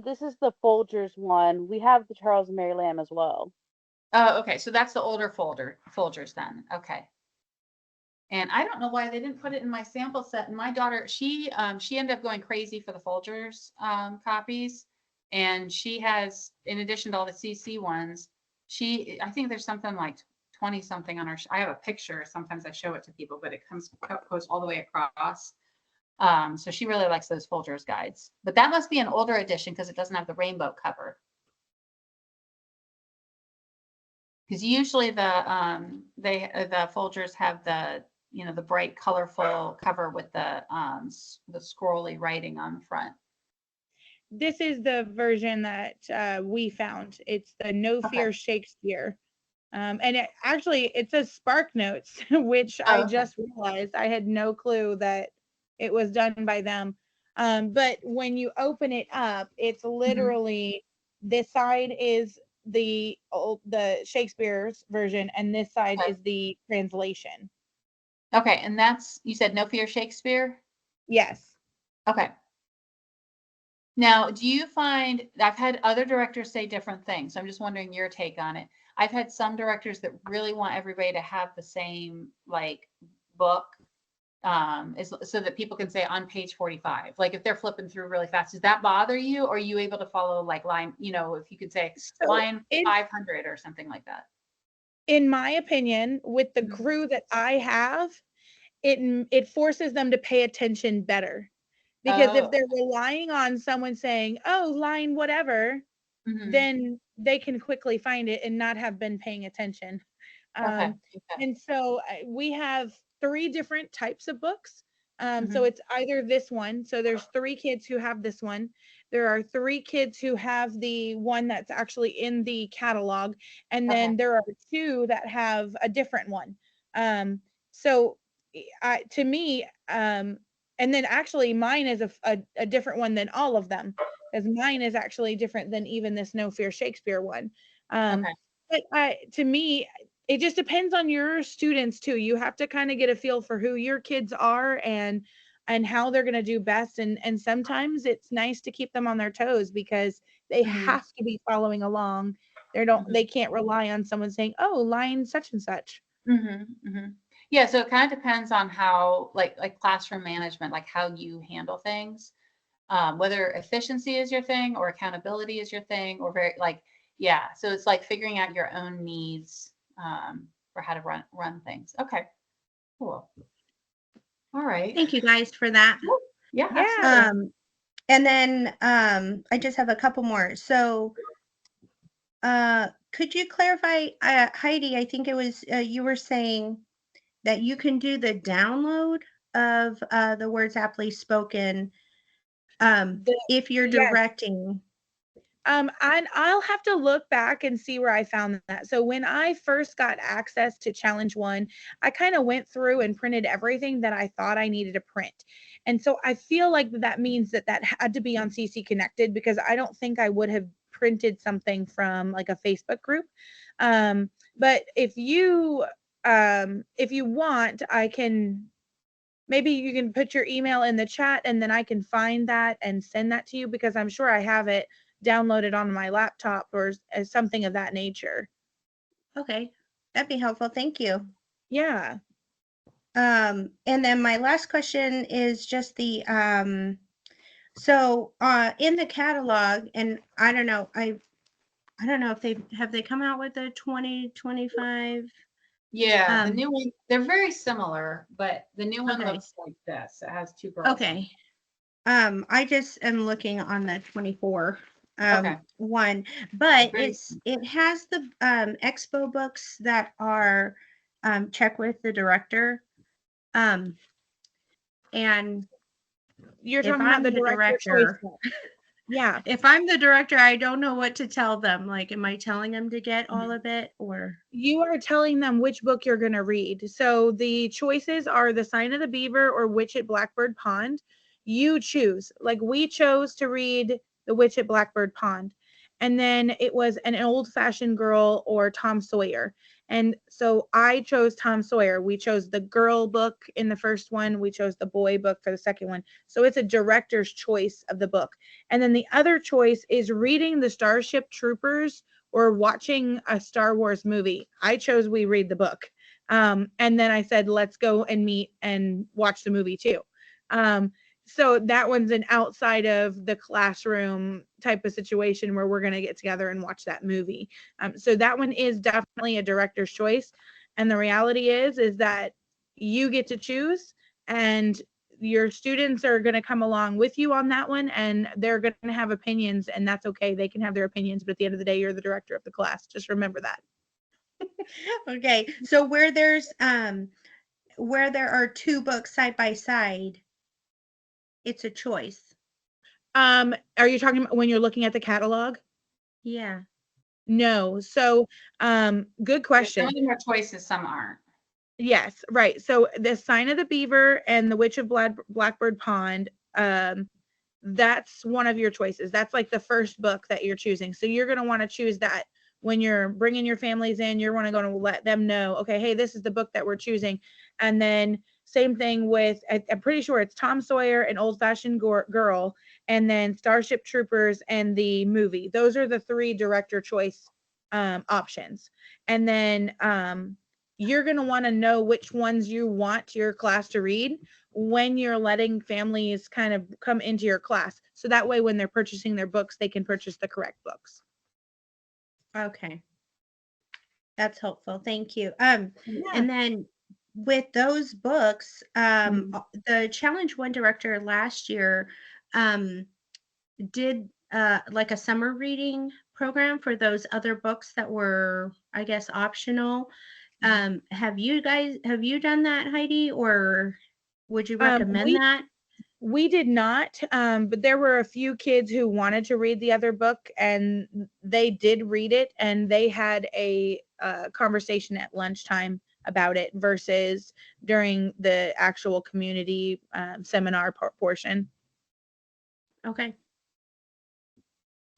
This is the Folgers one. We have the Charles and Mary Lamb as well. Oh, okay. So that's the older Folgers then. Okay. And I don't know why they didn't put it in my sample set. And my daughter, she ended up going crazy for the Folgers copies. And she has, in addition to all the CC ones, I think there's something like 20 something on her. I have a picture. Sometimes I show it to people, but it goes all the way across. So she really likes those Folgers guides. But that must be an older edition because it doesn't have the rainbow cover. Because usually the Folgers have the the bright, colorful cover with the scrolly writing on the front. This is the version that we found. It's the No Fear Shakespeare. And it says Spark Notes, which I just realized. I had no clue that it was done by them. But when you open it up, it's literally this side is the Shakespeare's version, and this side is the translation. Okay, and you said No Fear Shakespeare? Yes. Okay. Now, do you find, I've had other directors say different things, so I'm just wondering your take on it. I've had some directors that really want everybody to have the same book, so that people can say on page 45. Like if they're flipping through really fast, does that bother you? Or are you able to follow line, if you could say line 500 or something like that? In my opinion, with the crew that I have, it forces them to pay attention better. Because if they're relying on someone saying, oh, line whatever, then they can quickly find it and not have been paying attention. And so we have 3 different types of books. So it's either this one. So there's 3 kids who have this one. There are 3 kids who have the one that's actually in the catalog. And then there are 2 that have a different one. So to me, and then actually mine is a different one than all of them, because mine is actually different than even this No Fear Shakespeare one. But to me, it just depends on your students too. You have to kind of get a feel for who your kids are and how they're going to do best. And sometimes it's nice to keep them on their toes because they have to be following along. They can't rely on someone saying, oh, line such and such. Yeah, so it kind of depends on how, like classroom management, like how you handle things, whether efficiency is your thing or accountability is your thing, or so it's like figuring out your own needs for how to run things. Okay, cool. All right. Thank you guys for that. Yeah. And then I just have a couple more. So could you clarify, Heidi, I think it was you were saying that you can do the download of the Words Aptly Spoken if you're directing. And I'll have to look back and see where I found that. So when I first got access to Challenge 1, I kind of went through and printed everything that I thought I needed to print. And so I feel like that means that had to be on CC Connected, because I don't think I would have printed something from like a Facebook group. But if you want, maybe you can put your email in the chat and then I can find that and send that to you, because I'm sure I have it downloaded on my laptop or something of that nature. Okay, that'd be helpful. Thank you. Yeah. And then my last question is just the so in the catalog, and I don't know if they come out with a 2025. Yeah, the new one, they're very similar, but the new one looks like this. It has 2 girls. Okay. I just am looking on the 24 one, but it has the expo books that are check with the director. And you're talking about the director. Yeah. If I'm the director, I don't know what to tell them. Like, am I telling them to get all of it or? You are telling them which book you're going to read. So the choices are The Sign of the Beaver or Witch at Blackbird Pond. You choose. Like we chose to read The Witch at Blackbird Pond. And then it was An Old-Fashioned Girl or Tom Sawyer. And so I chose Tom Sawyer. We chose the girl book in the first one. We chose the boy book for the second one. So it's a director's choice of the book. And then the other choice is reading the Starship Troopers or watching a Star Wars movie. I chose we read the book. And then I said, let's go and meet and watch the movie too. So that one's an outside of the classroom type of situation where we're going to get together and watch that movie. So that one is definitely a director's choice. And the reality is that you get to choose, and your students are going to come along with you on that one, and they're going to have opinions, and that's okay. They can have their opinions, but at the end of the day, you're the director of the class. Just remember that. Okay. So where there are two books side by side, it's a choice. Are you talking about when you're looking at the catalog? Yeah. No. So, good question. Some of them are choices, some aren't. Yes, right. So The Sign of the Beaver and The Witch of Blackbird Pond, that's one of your choices. That's like the first book that you're choosing. So you're going to want to choose that when you're bringing your families in. You're going to let them know, okay, hey, this is the book that we're choosing. And then same thing with, I'm pretty sure it's Tom Sawyer, An Old-Fashioned Girl, and then Starship Troopers and the movie. Those are the three director choice options. And then you're going to want to know which ones you want your class to read when you're letting families kind of come into your class. So that way, when they're purchasing their books, they can purchase the correct books. Okay. That's helpful. Thank you. And then with those books, the Challenge One director last year did like a summer reading program for those other books that were, I guess, optional. Have you done that, Heidi, or would you recommend that? We did not, but there were a few kids who wanted to read the other book, and they did read it, and they had a conversation at lunchtime about it versus during the actual community seminar portion. Okay.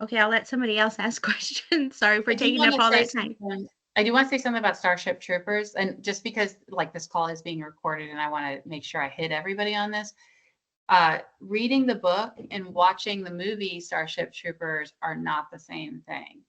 Okay, I'll let somebody else ask questions. Sorry for I do taking wanna up all say that time. something- I do want to say something about Starship Troopers, and just because like this call is being recorded and I want to make sure I hit everybody on this. Reading the book and watching the movie Starship Troopers are not the same thing.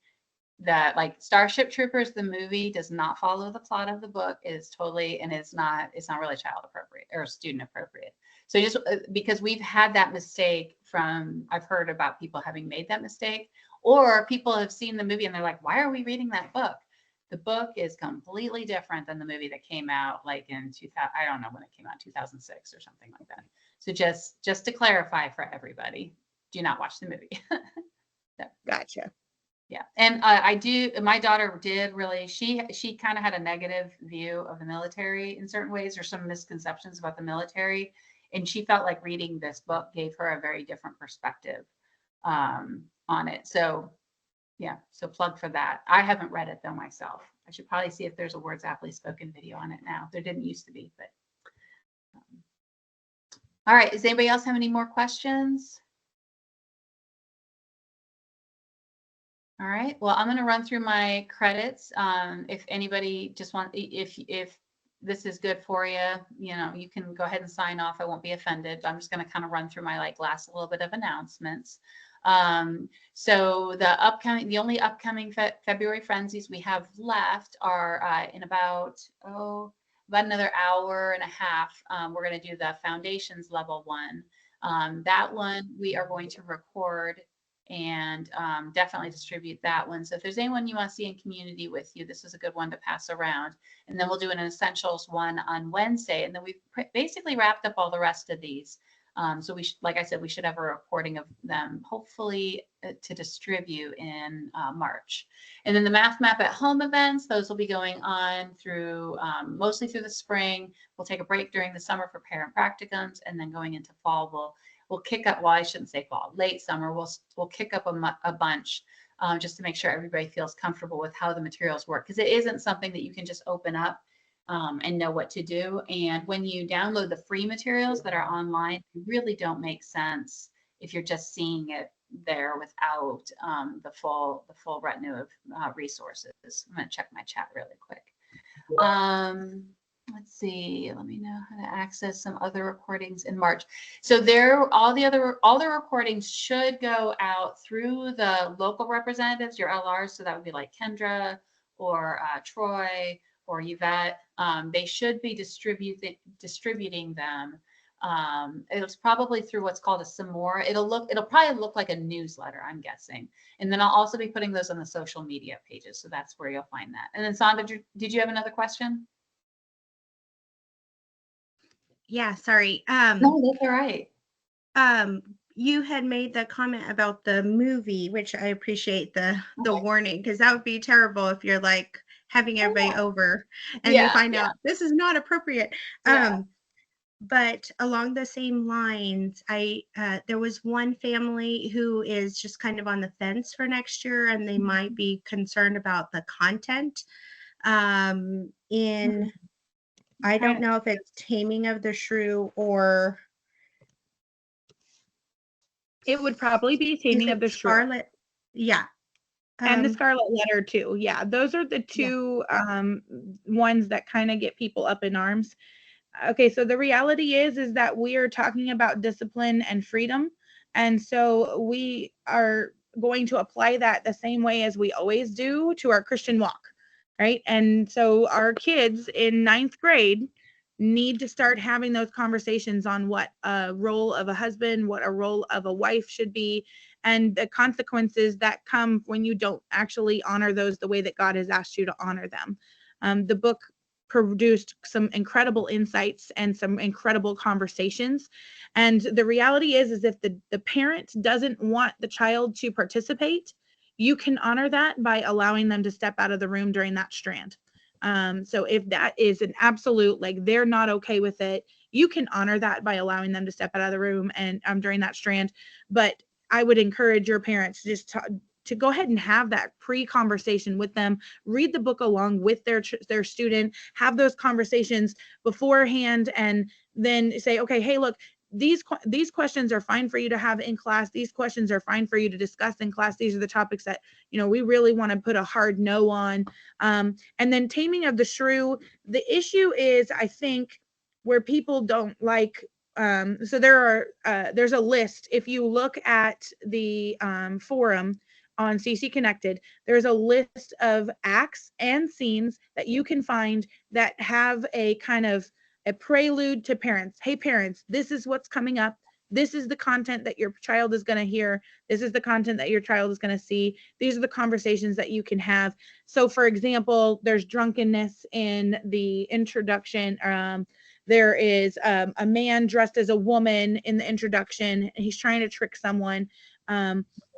That like Starship Troopers, the movie does not follow the plot of the book. It is totally, and it's not really child appropriate or student appropriate. So just because we've had that mistake I've heard about people having made that mistake, or people have seen the movie and they're like, why are we reading that book? The book is completely different than the movie that came out like in 2000. I don't know when it came out, 2006 or something like that. So just to clarify for everybody, do not watch the movie. So, gotcha. Yeah, and my daughter did really, she kind of had a negative view of the military in certain ways, or some misconceptions about the military, and she felt like reading this book gave her a very different perspective on it. So yeah, so plug for that. I haven't read it though myself. I should probably see if there's a Words Aptly Spoken video on it now. There didn't used to be, but all right. Does anybody else have any more questions? All right. Well, I'm going to run through my credits. If anybody just if this is good for you, you can go ahead and sign off. I won't be offended. But I'm just going to kind of run through my last little bit of announcements. So the only upcoming February frenzies we have left are in about another hour and a half. We're going to do the Foundations Level 1. That one we are going to record and definitely distribute that one. So if there's anyone you want to see in community with you, this is a good one to pass around. And then we'll do an Essentials one on Wednesday. And then we've basically wrapped up all the rest of these. So like I said, we should have a recording of them, hopefully to distribute in March. And then the Math Map at Home events, those will be going on through mostly through the spring. We'll take a break during the summer for parent practicums, and then going into fall, we'll we'll kick up, well, I shouldn't say fall, late summer, we'll kick up a bunch just to make sure everybody feels comfortable with how the materials work. Because it isn't something that you can just open up and know what to do. And when you download the free materials that are online, they really don't make sense if you're just seeing it there without the full retinue of resources. I'm going to check my chat really quick. Let's see. Let me know how to access some other recordings in March. So all the recordings should go out through the local representatives, your LRs. So that would be like Kendra or Troy or Yvette. They should be distributing them. It's probably through what's called a Samora. It'll probably look like a newsletter, I'm guessing. And then I'll also be putting those on the social media pages. So that's where you'll find that. And then Sandra, did you have another question? Yeah, sorry. No, that's all right. You had made the comment about the movie, which I appreciate the warning, because that would be terrible if you're like having everybody over and you find out this is not appropriate. But along the same lines, there was one family who is just kind of on the fence for next year, and they might be concerned about the content in. I don't know if it's Taming of the Shrew or it would probably be Taming of the Shrew. Scarlet. Yeah. And the Scarlet Letter too. Yeah, those are the two ones that kind of get people up in arms. Okay, so the reality is that we are talking about discipline and freedom. And so we are going to apply that the same way as we always do to our Christian walk, right? And so our kids in 9th grade need to start having those conversations on what a role of a husband, what a role of a wife should be, and the consequences that come when you don't actually honor those the way that God has asked you to honor them. The book produced some incredible insights and some incredible conversations. And the reality is if the parent doesn't want the child to participate, you can honor that by allowing them to step out of the room during that strand. So if that is an absolute, like they're not okay with it, you can honor that by allowing them to step out of the room and during that strand. But I would encourage your parents just to go ahead and have that pre-conversation with them, read the book along with their student, have those conversations beforehand, and then say, okay, hey, look, these questions are fine for you to have in class. These questions are fine for you to discuss in class. These are the topics that, we really want to put a hard no on. And then Taming of the Shrew, the issue is, I think, where people don't like, so there's a list. If you look at the forum on CC Connected, there's a list of acts and scenes that you can find that have a kind of a prelude to parents. Hey, parents, this is what's coming up. This is the content that your child is going to hear. This is the content that your child is going to see. These are the conversations that you can have. So, for example, there's drunkenness in the introduction. There is a man dressed as a woman in the introduction. He's trying to trick someone.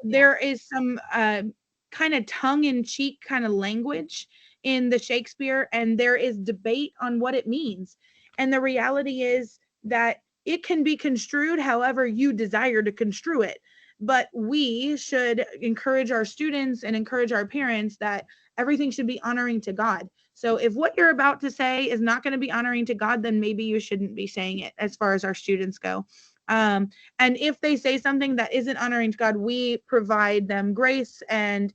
There is some kind of tongue-in-cheek kind of language in the Shakespeare, and there is debate on what it means. And the reality is that it can be construed however you desire to construe it. But we should encourage our students and encourage our parents that everything should be honoring to God. So if what you're about to say is not going to be honoring to God, then maybe you shouldn't be saying it as far as our students go. And if they say something that isn't honoring to God, we provide them grace and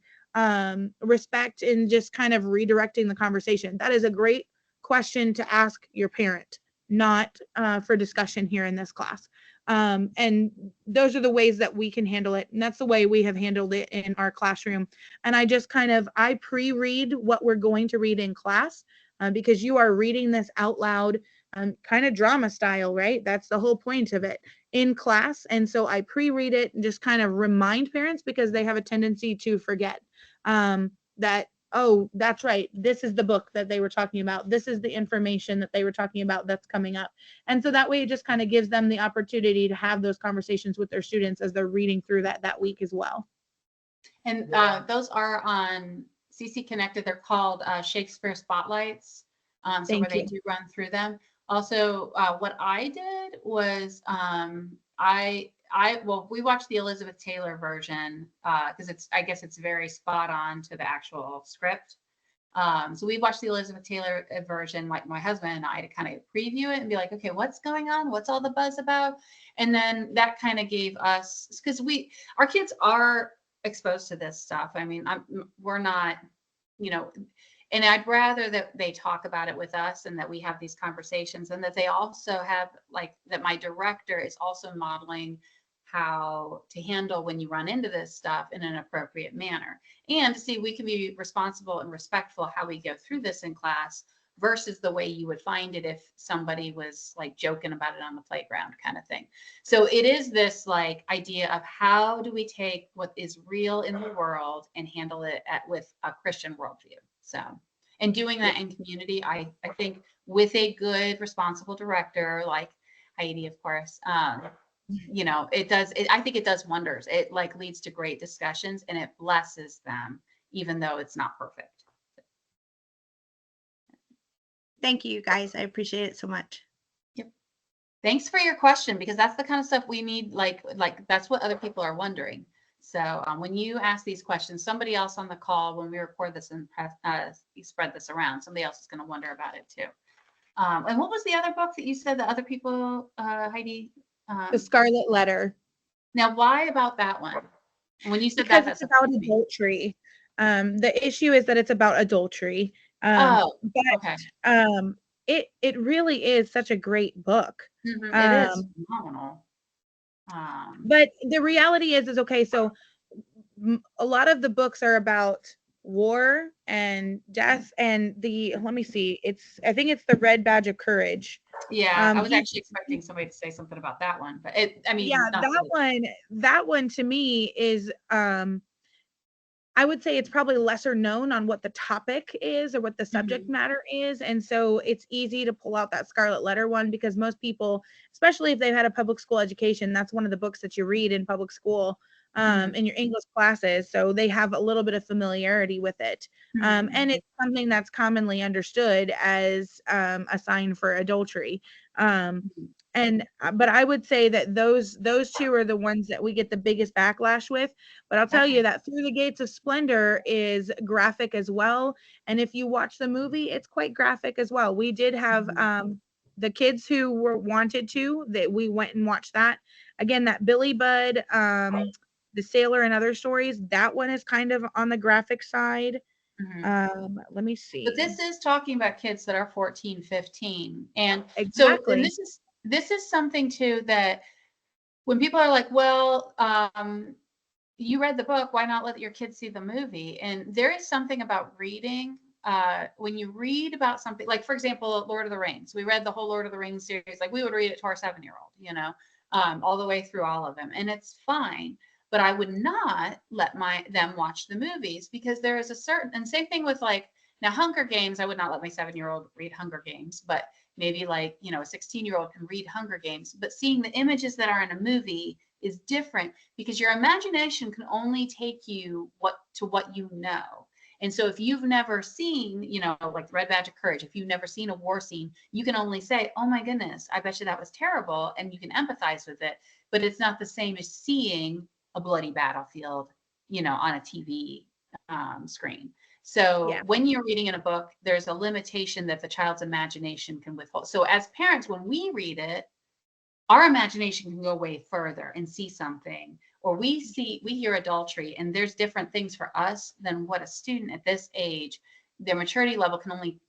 respect in just kind of redirecting the conversation. That is a great question to ask your parent, not for discussion here in this class. And those are the ways that we can handle it. And that's the way we have handled it in our classroom. And I pre-read what we're going to read in class because you are reading this out loud, kind of drama style, right? That's the whole point of it in class. And so I pre-read it and just kind of remind parents because they have a tendency to forget that, oh, that's right. This is the book that they were talking about. This is the information that they were talking about that's coming up. And so that way it just kind of gives them the opportunity to have those conversations with their students as they're reading through that week as well. And those are on CC Connected. They're called Shakespeare Spotlights. So where they do run through them. Also, what I did was I we watched the Elizabeth Taylor version because I guess it's very spot on to the actual script. So we watched the Elizabeth Taylor version, like my husband and I, to kind of preview it and be like, okay, what's going on? What's all the buzz about? And then that kind of gave us, because our kids are exposed to this stuff. I mean, we're not, and I'd rather that they talk about it with us and that we have these conversations, and that they also have, like, that my director is also modeling how to handle when you run into this stuff in an appropriate manner, and to see we can be responsible and respectful how we go through this in class versus the way you would find it if somebody was like joking about it on the playground kind of thing. So it is this like idea of how do we take what is real in the world and handle it with a Christian worldview. So, and doing that in community, I think with a good, responsible director like Heidi, of course, I think it does wonders. It like leads to great discussions and it blesses them, even though it's not perfect. Thank you, guys. I appreciate it so much. Yep. Thanks for your question, because that's the kind of stuff we need. Like that's what other people are wondering. So when you ask these questions, somebody else on the call, when we record this and you spread this around, somebody else is going to wonder about it too. And what was the other book that you said that other people, Heidi? The Scarlet Letter. Now, why about that one? When you said because that's it's about adultery. The issue is that it's about adultery. But it really is such a great book. It is phenomenal. But the reality is okay. So a lot of the books are about war and death, and let me see. I think it's the Red Badge of Courage. Yeah, I was actually expecting somebody to say something about that one, but that one to me is I would say it's probably lesser known on what the topic is or what the subject matter is. And so it's easy to pull out that Scarlet Letter one, because most people, especially if they've had a public school education, that's one of the books that you read in public school in your English classes. So they have a little bit of familiarity with it. And it's something that's commonly understood as a sign for adultery. But I would say that those two are the ones that we get the biggest backlash with. But I'll tell you that Through the Gates of Splendor is graphic as well. And if you watch the movie, it's quite graphic as well. We did have the kids who wanted to, that we went and watched that. Again, that Billy Budd, The Sailor and Other Stories, that one is kind of on the graphic side. Let me see. But this is talking about kids that are 14, 15. And exactly. So and this is something too that when people are like, well, you read the book, why not let your kids see the movie? And there is something about reading. When you read about something, like, for example, Lord of the Rings, we read the whole Lord of the Rings series. Like, we would read it to our 7-year-old, all the way through all of them. And it's fine. But I would not let them watch the movies, because there is a certain, and same thing with like, now Hunger Games, I would not let my 7-year-old read Hunger Games, but maybe like, a 16-year-old can read Hunger Games. But seeing the images that are in a movie is different, because your imagination can only take you to what you know. And so if you've never seen, like Red Badge of Courage, if you've never seen a war scene, you can only say, oh my goodness, I bet you that was terrible. And you can empathize with it, but it's not the same as seeing a bloody battlefield, on a TV screen. So when you're reading in a book, there's a limitation that the child's imagination can withhold. So as parents, when we read it, our imagination can go way further and see something, or we hear adultery, and there's different things for us than what a student at this age, their maturity level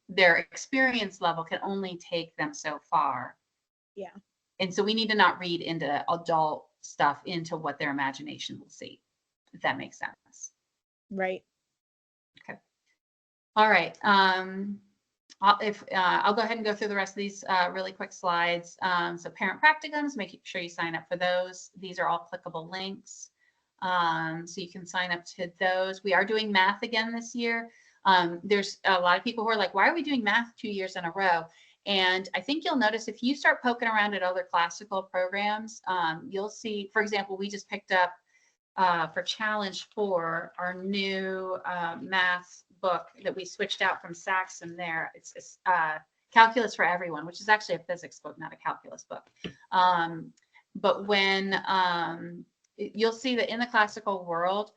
their experience level can only take them so far. Yeah. And so we need to not read into adult stuff into what their imagination will see, if that makes sense. Right. Okay. All right. I'll go ahead and go through the rest of these really quick slides. So parent practicums, make sure you sign up for those. These are all clickable links. So you can sign up to those. We are doing math again this year. There's a lot of people who are like, why are we doing math 2 years in a row? And I think you'll notice if you start poking around at other classical programs, you'll see, for example, we just picked up for Challenge 4, our new math book that we switched out from Saxon there. It's Calculus for Everyone, which is actually a physics book, not a calculus book. but when you'll see that in the classical world,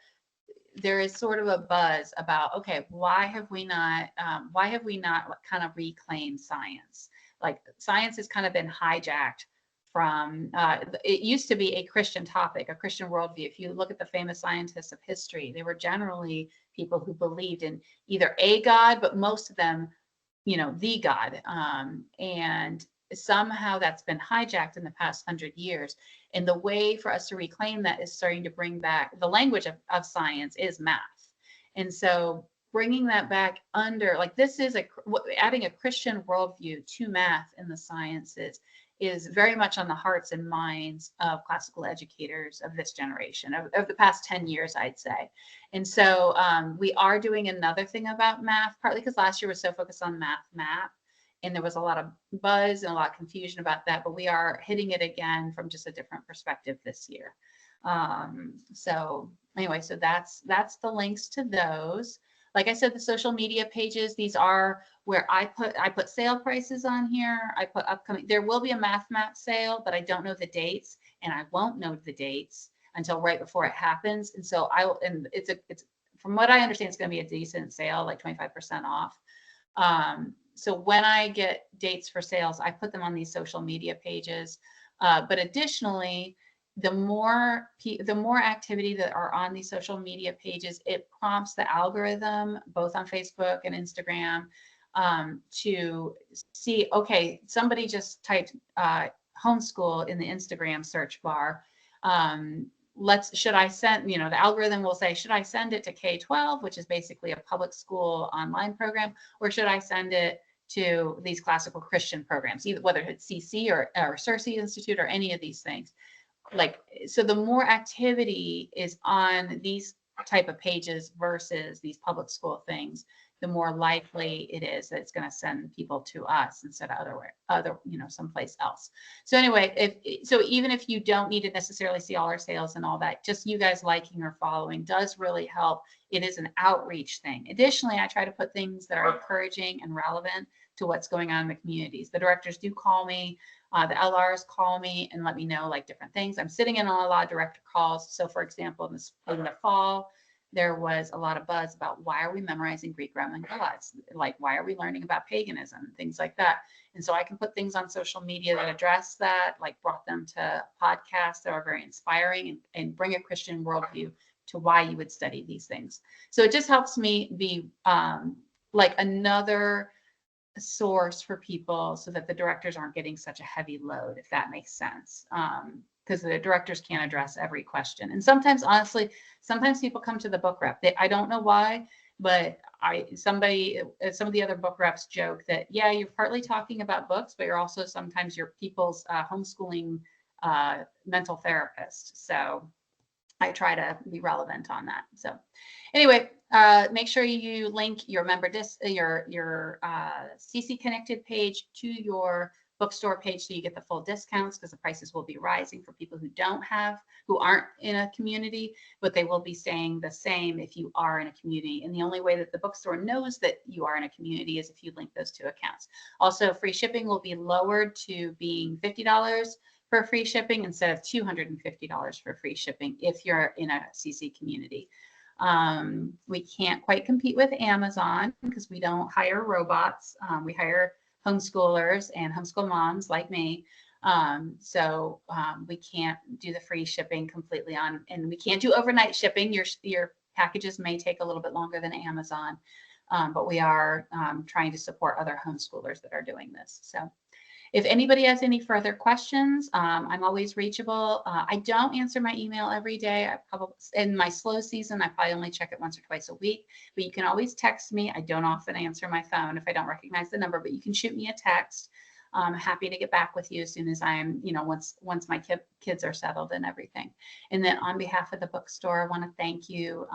there is sort of a buzz about, okay, why have we not kind of reclaimed science? Like science has kind of been hijacked from, it used to be a Christian topic, a Christian worldview. If you look at the famous scientists of history, they were generally people who believed in either a God, but most of them, the God. And somehow that's been hijacked in the past 100 years. And the way for us to reclaim that is starting to bring back the language of science is math. And so bringing that back under, like this is adding a Christian worldview to math in the sciences is very much on the hearts and minds of classical educators of this generation, of the past 10 years, I'd say. And so we are doing another thing about math, partly because last year was so focused on math, and there was a lot of buzz and a lot of confusion about that, but we are hitting it again from just a different perspective this year. So anyway, so that's the links to those. Like I said, the social media pages, these are where I put sale prices on here. I put upcoming, there will be a math map sale, but I don't know the dates, and I won't know the dates until right before it happens. And so it's from what I understand, it's going to be a decent sale, like 25% off. So when I get dates for sales, I put them on these social media pages. But additionally, the more activity that are on these social media pages, it prompts the algorithm, both on Facebook and Instagram, to see, okay, somebody just typed homeschool in the Instagram search bar. Should I send, the algorithm will say, should I send it to K-12, which is basically a public school online program, or should I send it to these classical Christian programs, either whether it's CC or Cersei Institute or any of these things. So the more activity is on these type of pages versus these public school things, the more likely it is that it's going to send people to us instead of someplace else. So anyway, even if you don't need to necessarily see all our sales and all that, just you guys liking or following does really help. It is an outreach thing. Additionally, I try to put things that are encouraging and relevant to what's going on in the communities. The directors do call me. The LRs call me and let me know like different things. I'm sitting in on a lot of director calls. So for example, in the fall, there was a lot of buzz about why are we memorizing Greek, Roman gods? Like, why are we learning about paganism? Things like that. And so I can put things on social media that address that, like brought them to podcasts that are very inspiring and bring a Christian worldview to why you would study these things. So it just helps me be like another source for people so that the directors aren't getting such a heavy load, if that makes sense. Because the directors can't address every question. And sometimes, honestly, people come to the book rep. I don't know why, but some of the other book reps joke that, yeah, you're partly talking about books, but you're also sometimes your people's homeschooling mental therapist. So I try to be relevant on that. So anyway, make sure you link your your CC Connected page to your bookstore page so you get the full discounts, because the prices will be rising for people who aren't in a community, but they will be staying the same if you are in a community. And the only way that the bookstore knows that you are in a community is if you link those two accounts. Also, free shipping will be lowered to being $50 for free shipping instead of $250 for free shipping if you're in a CC community. We can't quite compete with Amazon because we don't hire robots. We hire homeschoolers and homeschool moms like me. So we can't do the free shipping completely on, and we can't do overnight shipping. Your packages may take a little bit longer than Amazon, but we are trying to support other homeschoolers that are doing this. So if anybody has any further questions, I'm always reachable. I don't answer my email every day. In my slow season, I probably only check it once or twice a week, but you can always text me. I don't often answer my phone if I don't recognize the number, but you can shoot me a text. I'm happy to get back with you as soon as I'm, once my kids are settled and everything. And then on behalf of the bookstore, I want to thank you.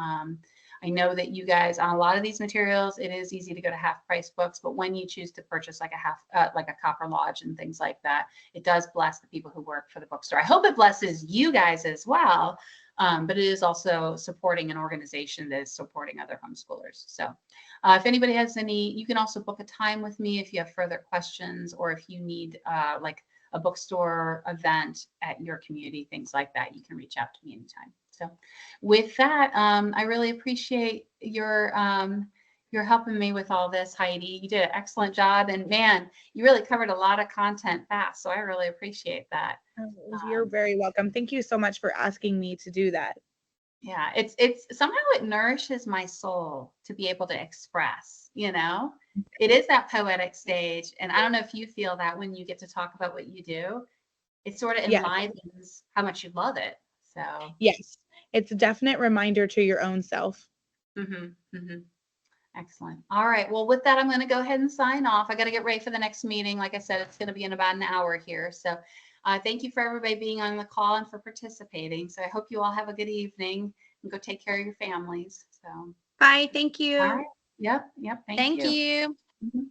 I know that you guys, on a lot of these materials, it is easy to go to half price books, but when you choose to purchase like a Copper Lodge and things like that, it does bless the people who work for the bookstore. I hope it blesses you guys as well, but it is also supporting an organization that is supporting other homeschoolers. So if anybody has any, you can also book a time with me if you have further questions, or if you need like a bookstore event at your community, things like that, you can reach out to me anytime. So with that, I really appreciate your helping me with all this, Heidi. You did an excellent job, and man, you really covered a lot of content fast. So I really appreciate that. You're very welcome. Thank you so much for asking me to do that. Yeah, it's somehow it nourishes my soul to be able to express, you know, it is that poetic stage. And I don't know if you feel that when you get to talk about what you do, it sort of Yes. enlivens how much you love it. So Yes, it's a definite reminder to your own self. Excellent. All right. Well, with that, I'm going to go ahead and sign off. I got to get ready for the next meeting. Like I said, it's going to be in about an hour here. So thank you for everybody being on the call and for participating. So I hope you all have a good evening and go take care of your families. So Bye. Thank you. all right. Yep. Thank you. you. Mhm.